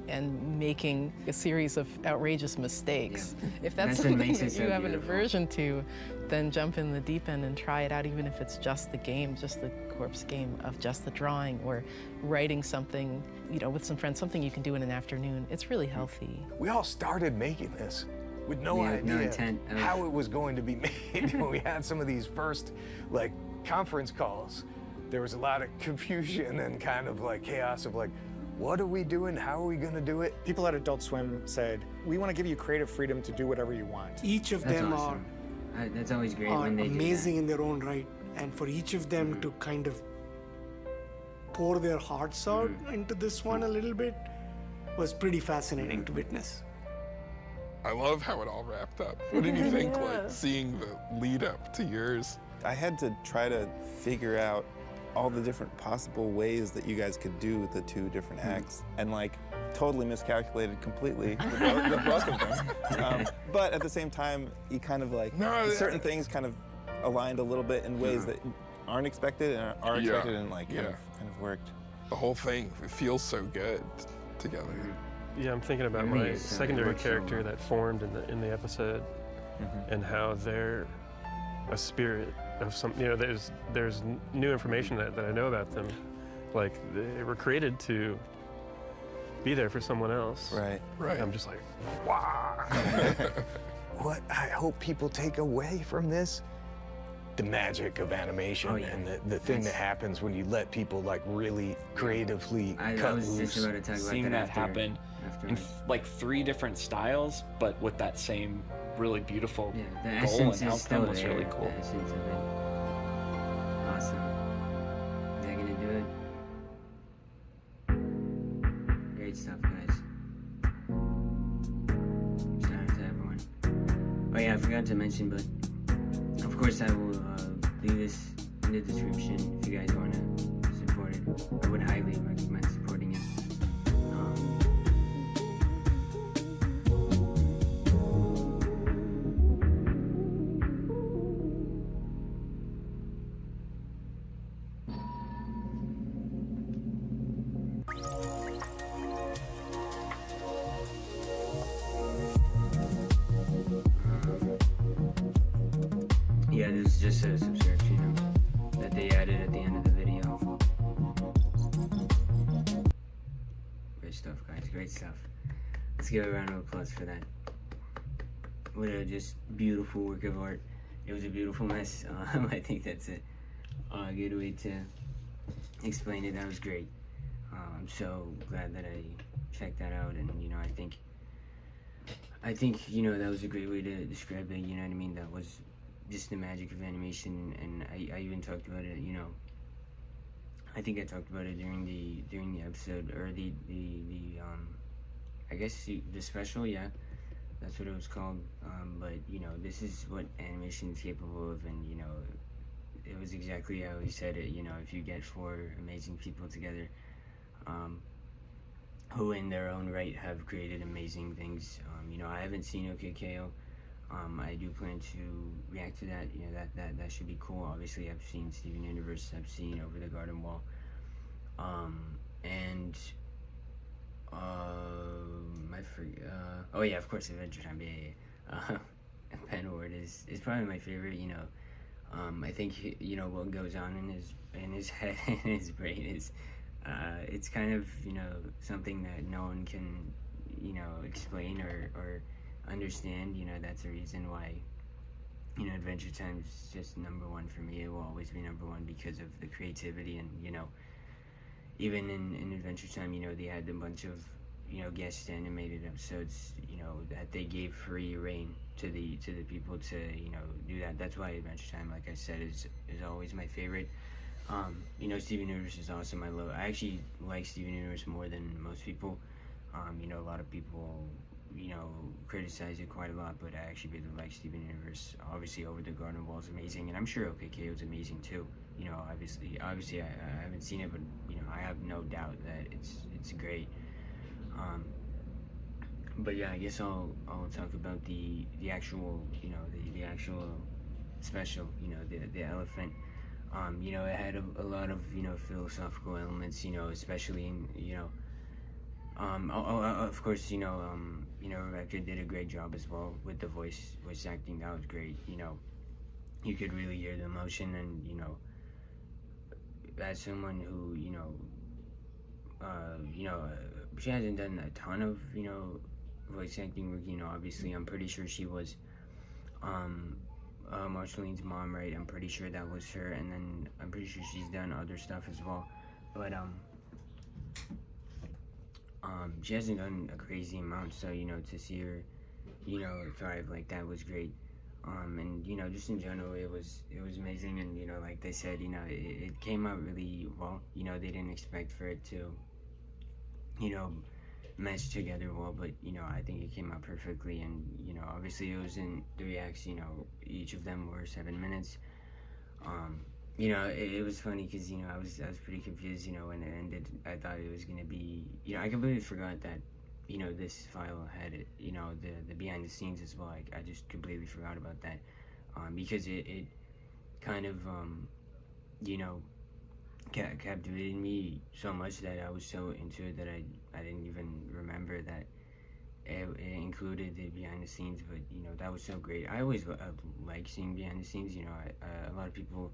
[SPEAKER 16] and making a series of outrageous mistakes. If that's something that you have an aversion to, then jump in the deep end and try it out, even if it's just the game, just the corpse game of just the drawing, or writing something, you know, with some friends, something you can do in an afternoon. It's really healthy.
[SPEAKER 14] We all started making this with no idea how it was going to be made. When we had some of these first, like, conference calls, there was a lot of confusion and kind of like chaos of like, what are we doing? How are we going to do it?
[SPEAKER 11] People at Adult Swim said, we want to give you creative freedom to do whatever you want.
[SPEAKER 13] Each of them are
[SPEAKER 1] that's always great when they
[SPEAKER 13] amazing in their own right. And for each of them to kind of pour their hearts out into this one a little bit was pretty fascinating to witness.
[SPEAKER 9] I love how it all wrapped up. What did you think, like, seeing the lead up to yours?
[SPEAKER 17] I had to try to figure out all the different possible ways that you guys could do the two different acts, and like totally miscalculated completely the both of them. But at the same time, you kind of like, certain things kind of aligned a little bit in ways that aren't expected and are expected, and like kind of worked.
[SPEAKER 9] The whole thing, it feels so good together.
[SPEAKER 5] Yeah, I'm thinking about my secondary character that formed in the episode, and how they're a spirit of some, you know, there's new information that I know about them. Like, they were created to be there for someone else.
[SPEAKER 14] Right.
[SPEAKER 5] I'm just like, wow.
[SPEAKER 14] What I hope people take away from this, the magic of animation and the thing that happens when you let people like really creatively cut loose.
[SPEAKER 10] Seeing that happen in like 3 different styles, but with that same really beautiful goal and outcome was really cool.
[SPEAKER 1] The essence of it. Awesome. Is that gonna do it? Great stuff, guys. Shout out to everyone. Oh yeah, I forgot to mention, but of course I will leave this in the description if you guys want to support it. I would highly recommend supporting it. Yeah, this is just a subscription that they added at the end of the video. Great stuff, guys. Great stuff. Let's give a round of applause for that. What a just beautiful work of art. It was a beautiful mess. I think that's a good way to explain it. That was great. I'm so glad that I checked that out, and you know, I think you know, that was a great way to describe it. You know what I mean? That was just the magic of animation, and I even talked about it, you know, I think I talked about it during the episode, or the I guess the special, yeah, that's what it was called. But you know, this is what animation is capable of, and you know, it was exactly how he said it. You know, if you get four amazing people together, who in their own right have created amazing things. You know, I haven't seen OKKO. I do plan to react to that. You know, that should be cool. Obviously, I've seen Steven Universe. I've seen Over the Garden Wall. And oh yeah, of course, Adventure Time. Yeah. Penward is probably my favorite. You know, I think you know what goes on in his head and his brain is. It's kind of, you know, something that no one can, you know, explain or understand. You know, that's the reason why, you know, Adventure Time is just number one for me. It will always be number one because of the creativity. And, you know, even in Adventure Time, you know, they had a bunch of, you know, guest animated episodes, you know, that they gave free reign to the people to, you know, do that. That's why Adventure Time, like I said, is always my favorite. You know, Steven Universe is awesome. I actually like Steven Universe more than most people. You know, a lot of people, you know, criticize it quite a lot, but I actually really like Steven Universe. Obviously, Over the Garden Wall is amazing, and I'm sure OKKO is amazing too. You know, obviously, I haven't seen it, but you know, I have no doubt that it's great. But yeah, I guess I'll talk about the actual, you know, the actual special. You know, the elephant. You know, it had a lot of, you know, philosophical elements, you know, especially in, you know, of course, you know, Rebecca did a great job as well with the voice acting. That was great. You know, you could really hear the emotion, and, you know, as someone who, you know, she hasn't done a ton of, you know, voice acting work, you know, obviously, I'm pretty sure she was, Marceline's mom, right? I'm pretty sure that was her, and then I'm pretty sure she's done other stuff as well. But she hasn't done a crazy amount, so you know, to see her, you know, thrive like that was great. And you know, just in general, it was amazing, and you know, like they said, you know, it came out really well. You know, they didn't expect for it to, you know, mesh together well, but you know, I think it came out perfectly. And you know, obviously it was in 3 acts, you know, each of them were 7 minutes. You know, it was funny because, you know, I was pretty confused, you know, when it ended. I thought it was gonna be, you know, I completely forgot that, you know, this file had it, you know, the behind the scenes as well. I just completely forgot about that, because it kind of, you know, captivated me so much that I was so into it that I didn't even remember that it included the behind the scenes. But you know, that was so great. I always like seeing behind the scenes. You know, a lot of people,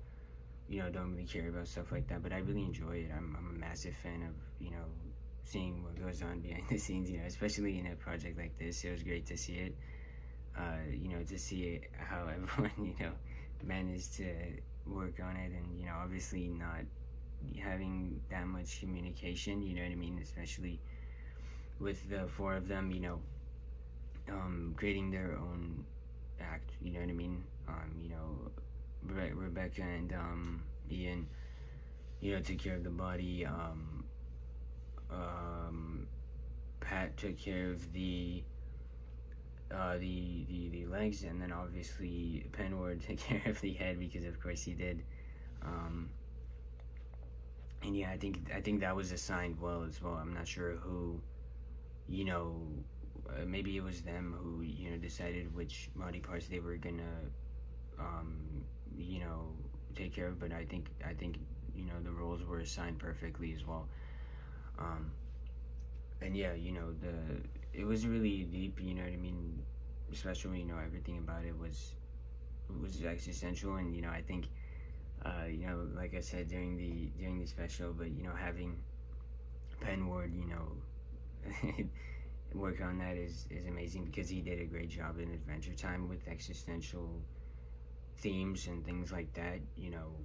[SPEAKER 1] you know, don't really care about stuff like that, but I really enjoy it. I'm a massive fan of, you know, seeing what goes on behind the scenes. You know, especially in a project like this, it was great to see it. You know, to see how everyone, you know, managed to work on it, and you know, obviously not having that much communication, you know what I mean, especially with the 4 of them, you know, creating their own act, you know what I mean. You know, Rebecca and Ian, you know, took care of the body. Pat took care of the legs, and then obviously Penward took care of the head, because of course he did. And yeah, I think that was assigned well as well. I'm not sure who, you know, maybe it was them who, you know, decided which body parts they were gonna, you know, take care of. But I think you know, the roles were assigned perfectly as well. And yeah, you know, it was really deep. You know what I mean? Especially, you know, everything about it was existential, and you know, I think. You know, like I said during the special, but you know, having Penward, you know, work on that is amazing, because he did a great job in Adventure Time with existential themes and things like that. You know,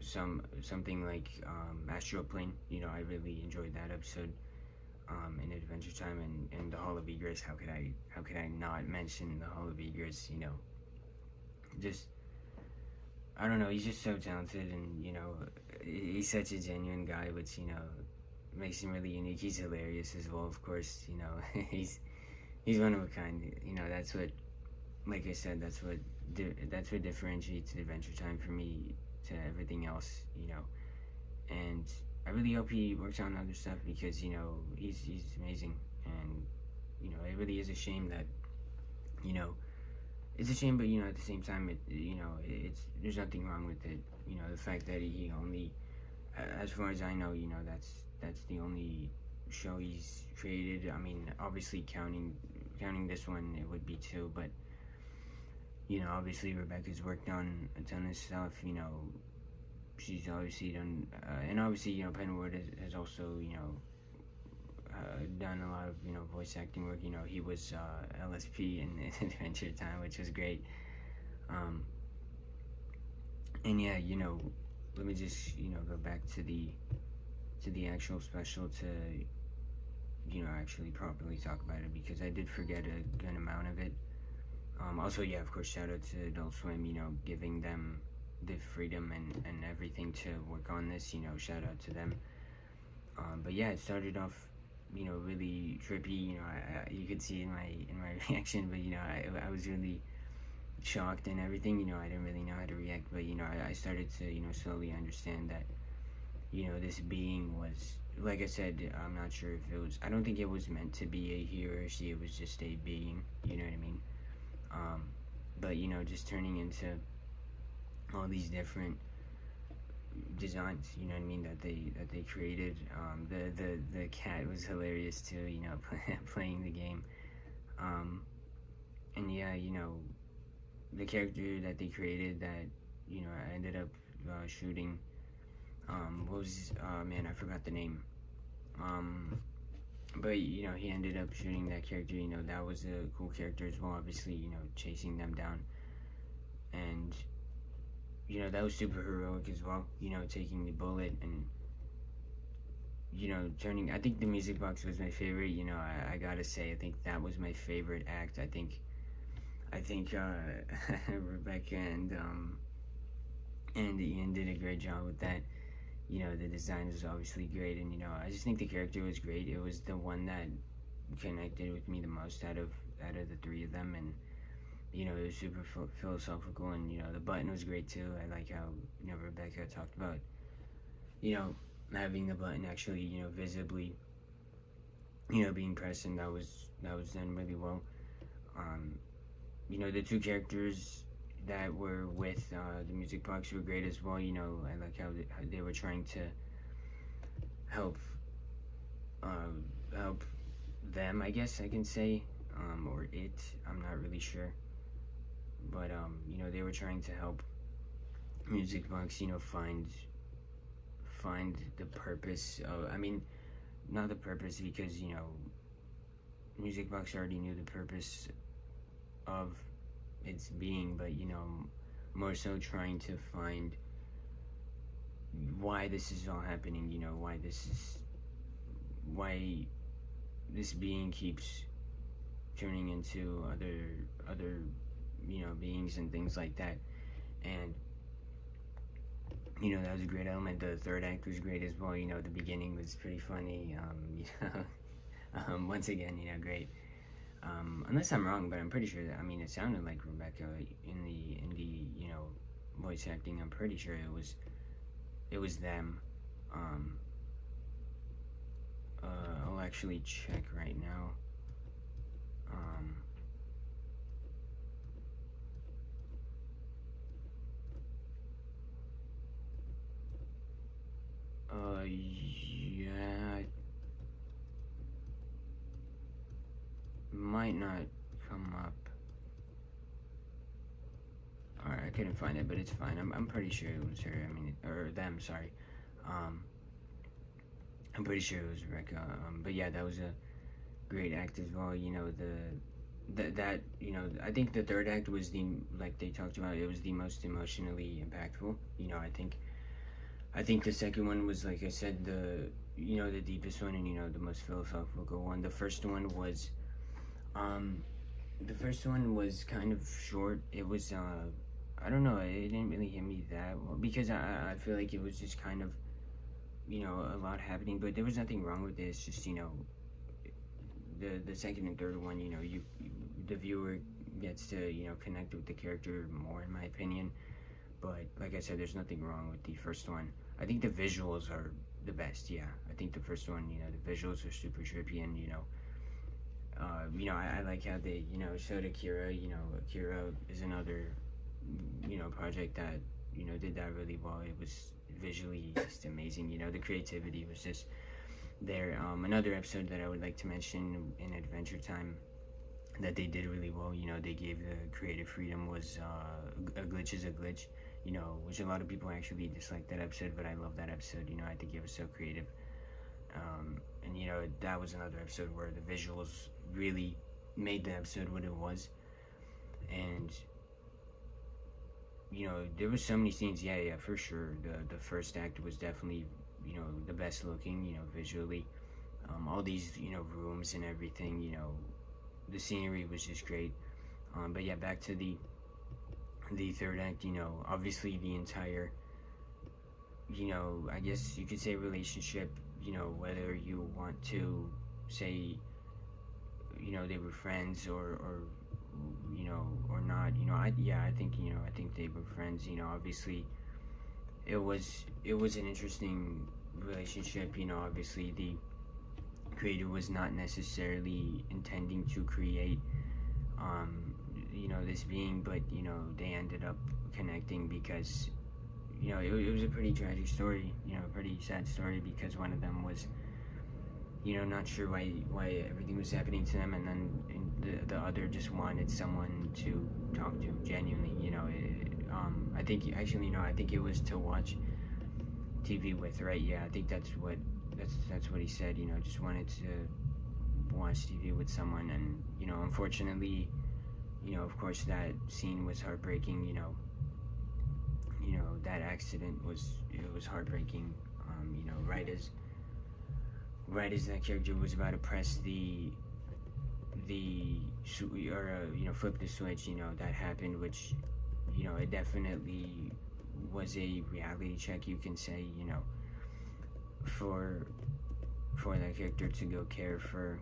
[SPEAKER 1] something like Astral Plane. You know, I really enjoyed that episode in Adventure Time, and the Hall of Egress. How could I not mention the Hall of Egress? You know, just, I don't know, he's just so talented, and, you know, he's such a genuine guy, which, you know, makes him really unique. He's hilarious as well, of course, you know, he's one of a kind, you know, that's what, like I said, that's what differentiates Adventure Time for me to everything else, you know, and I really hope he works on other stuff, because, you know, he's amazing, and, you know, it really is a shame that, you know, it's a shame, but, you know, at the same time, there's nothing wrong with it, you know, the fact that he only, as far as I know, you know, that's the only show he's created. I mean, obviously counting this one, it would be 2, but, you know, obviously Rebecca's worked on a ton of stuff, you know, she's obviously done, and obviously, you know, Penwood has also, you know, done a lot of, you know, voice acting work. You know, he was LSP in Adventure Time, which was great. And yeah, you know, let me just, you know, go back to the actual special to, you know, actually properly talk about it, because I did forget a good amount of it. Also, yeah, of course, shout out to Adult Swim, you know, giving them the freedom and everything to work on this, you know, shout out to them. But yeah, it started off, you know, really trippy, you know, you could see in my reaction, but, you know, I was really shocked and everything, you know, I didn't really know how to react, but, you know, I started to, you know, slowly understand that, you know, this being was, like I said, I'm not sure if it was, I don't think it was meant to be a he or a she, it was just a being, you know what I mean? But, you know, just turning into all these different designs, you know what I mean, that they created. The cat was hilarious too, you know, playing the game. And yeah, you know, the character that they created that, you know, I ended up shooting, what was, man, I forgot the name. But, you know, he ended up shooting that character, you know, that was a cool character as well, obviously, you know, chasing them down. And, you know, that was super heroic as well, you know, taking the bullet and, you know, turning, I think the music box was my favorite, you know, I gotta say, I think that was my favorite act. I think Rebecca and Ian did a great job with that. You know, the design was obviously great, and, you know, I just think the character was great. It was the one that connected with me the most out of the three of them, and, you know, it was super philosophical, and, you know, the button was great too. I like how, you know, Rebecca talked about, you know, having the button actually, you know, visibly, you know, being pressed, and that was done really well. You know, the two characters that were with the music box were great as well. You know, I like how they were trying to help them, I guess I can say, or it, I'm not really sure, but you know, they were trying to help music box, you know, find the purpose of, I mean, not the purpose, because, you know, music box already knew the purpose of its being, but, you know, more so trying to find why this is all happening, you know, why this being keeps turning into other you know, beings and things like that. And, you know, that was a great element. The third act was great as well. You know, the beginning was pretty funny. You know, once again, you know, great. Unless I'm wrong, but I'm pretty sure that, I mean, it sounded like Rebecca in the you know, voice acting. I'm pretty sure it was them. I'll actually check right now. Yeah, might not come up. Alright, I couldn't find it, but it's fine. I'm pretty sure it was her. I mean, or them, sorry. I'm pretty sure it was Rebecca. But yeah, that was a great act as well. You know, that you know, I think the third act was like they talked about, it was the most emotionally impactful. You know, I think the second one was, like I said, you know, the deepest one, and, you know, the most philosophical one. The first one was kind of short. It was I don't know, it didn't really hit me that well, because I feel like it was just kind of, you know, a lot happening, but there was nothing wrong with this. Just, you know, the second and third one, you know, the viewer gets to, you know, connect with the character more, in my opinion. But like I said, there's nothing wrong with the first one. I think the visuals are the best. Yeah, I think the first one, you know, the visuals are super trippy, and you know, I like how they, you know, showed Akira. You know, Akira is another, you know, project that, you know, did that really well. It was visually just amazing. You know, the creativity was just there. Another episode that I would like to mention in Adventure Time that they did really well, you know, they gave the creative freedom, was A Glitch is a Glitch, you know, which a lot of people actually dislike that episode, but I love that episode. You know, I think it was so creative. And you know, that was another episode where the visuals really made the episode what it was. And you know, there was so many scenes. Yeah, for sure. The first act was definitely, you know, the best looking, you know, visually. All these, you know, rooms and everything, you know, the scenery was just great. But yeah, back to the third act, you know, obviously the entire, you know, I guess you could say relationship, you know, whether you want to say, you know, they were friends or you know, or not, you know, I think, you know, I think they were friends. You know, obviously it was an interesting relationship. You know, obviously the creator was not necessarily intending to create you know, this being, but you know, they ended up connecting because, you know, it was a pretty tragic story, you know, a pretty sad story, because one of them was, you know, not sure why everything was happening to them, and then the other just wanted someone to talk to genuinely. You know, I think actually, you know, I think it was to watch TV with, right? Yeah, I think that's what he said. You know, just wanted to watch TV with someone, and you know, unfortunately, you know, of course, that scene was heartbreaking. You know, that accident was heartbreaking. You know, right as that character was about to press you know, flip the switch, you know, that happened, which, you know, it definitely was a reality check, you can say, you know, for that character to go care for,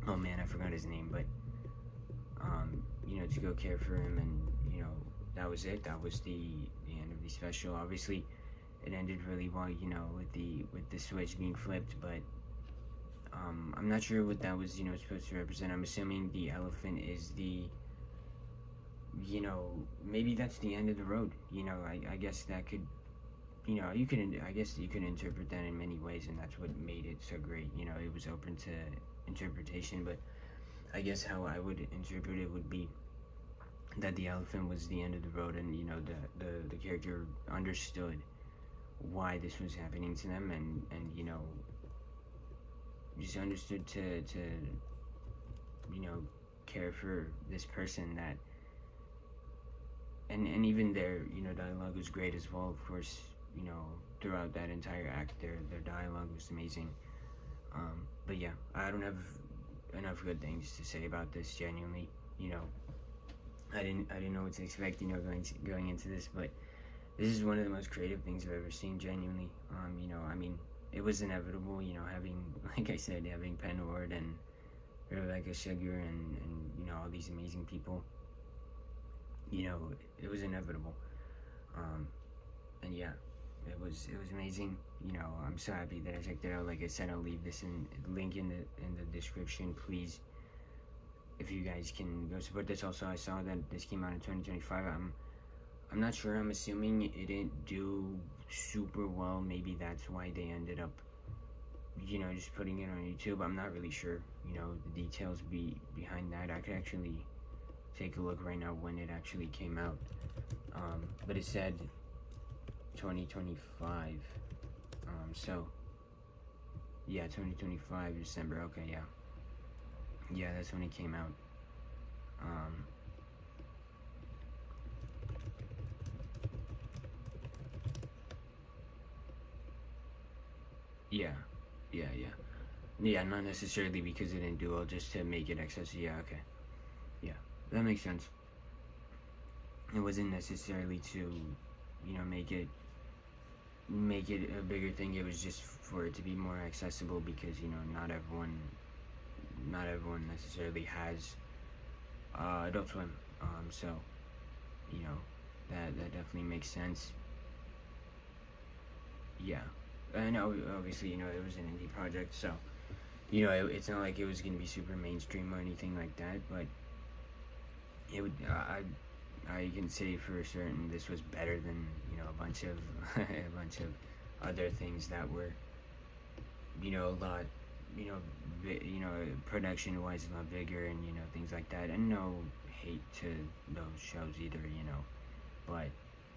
[SPEAKER 1] oh man, I forgot his name, but you know, to go care for him, and you know, that was it. That was the end of the special. Obviously it ended really well, you know, with the switch being flipped, but I'm not sure what that was, you know, supposed to represent. I'm assuming the elephant is the, you know, maybe that's the end of the road. You know, I guess that could, you know, I guess you could interpret that in many ways, and that's what made it so great. You know, it was open to interpretation, but I guess how I would interpret it would be that the elephant was the end of the road, and you know, the character understood why this was happening to them, and you know, just understood to you know, care for this person that, and even their, you know, dialogue was great as well, of course. You know, throughout that entire act, their dialogue was amazing. But yeah, I don't have enough good things to say about this, genuinely. You know, I didn't know what to expect, you know, going into this, but this is one of the most creative things I've ever seen, genuinely. You know, I mean, it was inevitable, you know, having, like I said, having Penn Ward and Rebecca Sugar and you know, all these amazing people. You know, it was inevitable. And yeah, it was amazing. You know, I'm so happy that I checked it out. Like I said, I'll leave this link in the description. Please, if you guys can go support this. Also, I saw that this came out in 2025. I'm not sure. I'm assuming it didn't do super well. Maybe that's why they ended up, you know, just putting it on YouTube. I'm not really sure, you know, the details behind that. I could actually take a look right now when it actually came out. But it said 2025. So yeah, 2025 December. Okay, yeah, that's when it came out. Yeah, not necessarily because it didn't do well, just to make it accessible. Yeah, okay. Yeah, that makes sense. it wasn't necessarily to, you know, make it a bigger thing. It was just for it to be more accessible, because, you know, not everyone necessarily has Adult Swim. So, you know, that definitely makes sense. Yeah, and obviously, you know, it was an indie project, so, you know, it's not like it was gonna be super mainstream or anything like that, but it would. I can say for certain this was better than, you know, a bunch of other things that were, you know, a lot, you know, production wise a lot bigger, and, you know, things like that. And no hate to those shows either, you know, but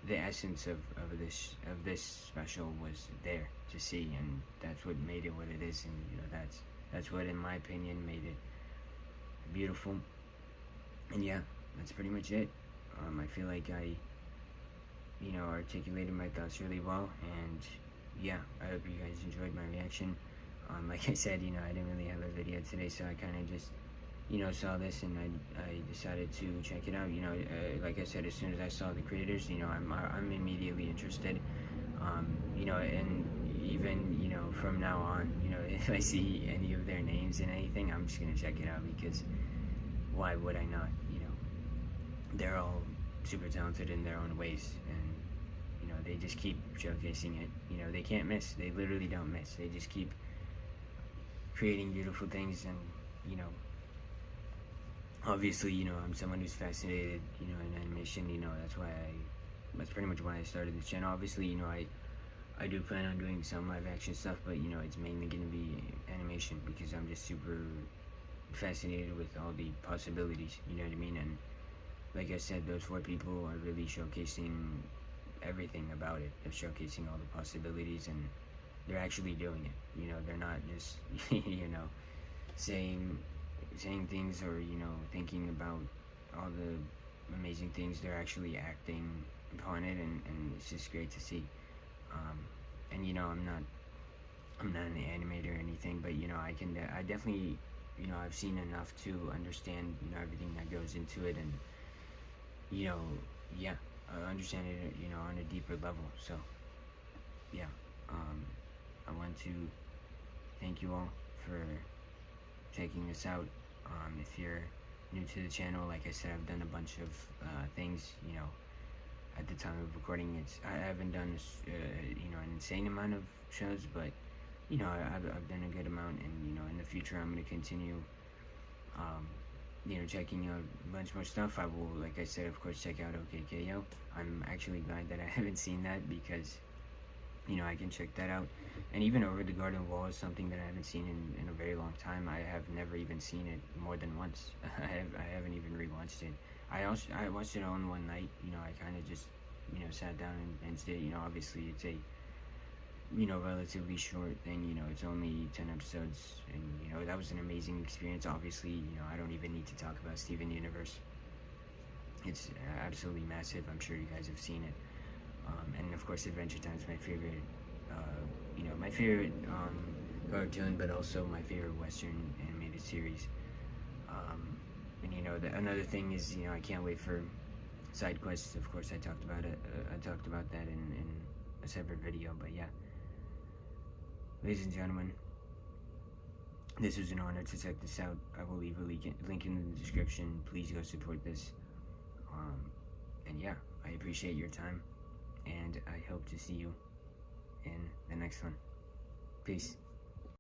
[SPEAKER 1] the essence of this special was there to see, and that's what made it what it is. And, you know, that's what, in my opinion, made it beautiful. And yeah, that's pretty much it. I feel like I, you know, articulated my thoughts really well, and yeah, I hope you guys enjoyed my reaction. Like I said, you know, I didn't really have a video today, so I kind of just, you know, saw this, and I decided to check it out. You know, like I said, as soon as I saw the creators, you know, I'm immediately interested. You know, and even, you know, from now on, you know, if I see any of their names in anything, I'm just gonna check it out, because why would I not? You know, they're all super talented in their own ways, and, you know, they just keep showcasing it. You know, they can't miss. They literally don't miss. They just keep creating beautiful things. And, you know, obviously, you know, I'm someone who's fascinated, you know, in animation. You know, that's pretty much why I started this channel. Obviously, you know, I do plan on doing some live action stuff, but, you know, it's mainly going to be animation, because I'm just super fascinated with all the possibilities, you know what I mean? And like I said, those 4 people are really showcasing everything about it. They're showcasing all the possibilities, and they're actually doing it. You know, they're not just, you know, saying things, or, you know, thinking about all the amazing things. They're actually acting upon it, and it's just great to see. And, you know, I'm not an animator or anything, but, you know, I definitely, you know, I've seen enough to understand, you know, everything that goes into it, and, you know, yeah, I understand it, you know, on a deeper level. So, yeah, I want to thank you all for checking this out. If you're new to the channel, like I said, I've done a bunch of things, you know. At the time of recording, I haven't done this, you know, an insane amount of shows, but, you know, I've done a good amount, and, you know, in the future I'm going to continue, you know, checking out a bunch more stuff. I will, like I said, of course, check out OKKO. I'm actually glad that I haven't seen that, because, you know, I can check that out. And even Over the Garden Wall is something that I haven't seen in a very long time. I have never even seen it more than once. I haven't even rewatched it. I watched it all in one night. You know, I kind of just, you know, sat down and did it. You know, obviously it's a, you know, relatively short thing. You know, it's only 10 episodes, and, you know, that was an amazing experience. Obviously, you know, I don't even need to talk about Steven Universe. It's absolutely massive. I'm sure you guys have seen it. And of course, Adventure Time is my favorite, you know, my favorite cartoon, but also my favorite Western animated series. And, you know, another thing is, you know, I can't wait for side quests. Of course, I talked about it. I talked about that in a separate video. But yeah, ladies and gentlemen, this was an honor to check this out. I will leave a link in the description. Please go support this. And yeah, I appreciate your time, and I hope to see you in the next one. Peace.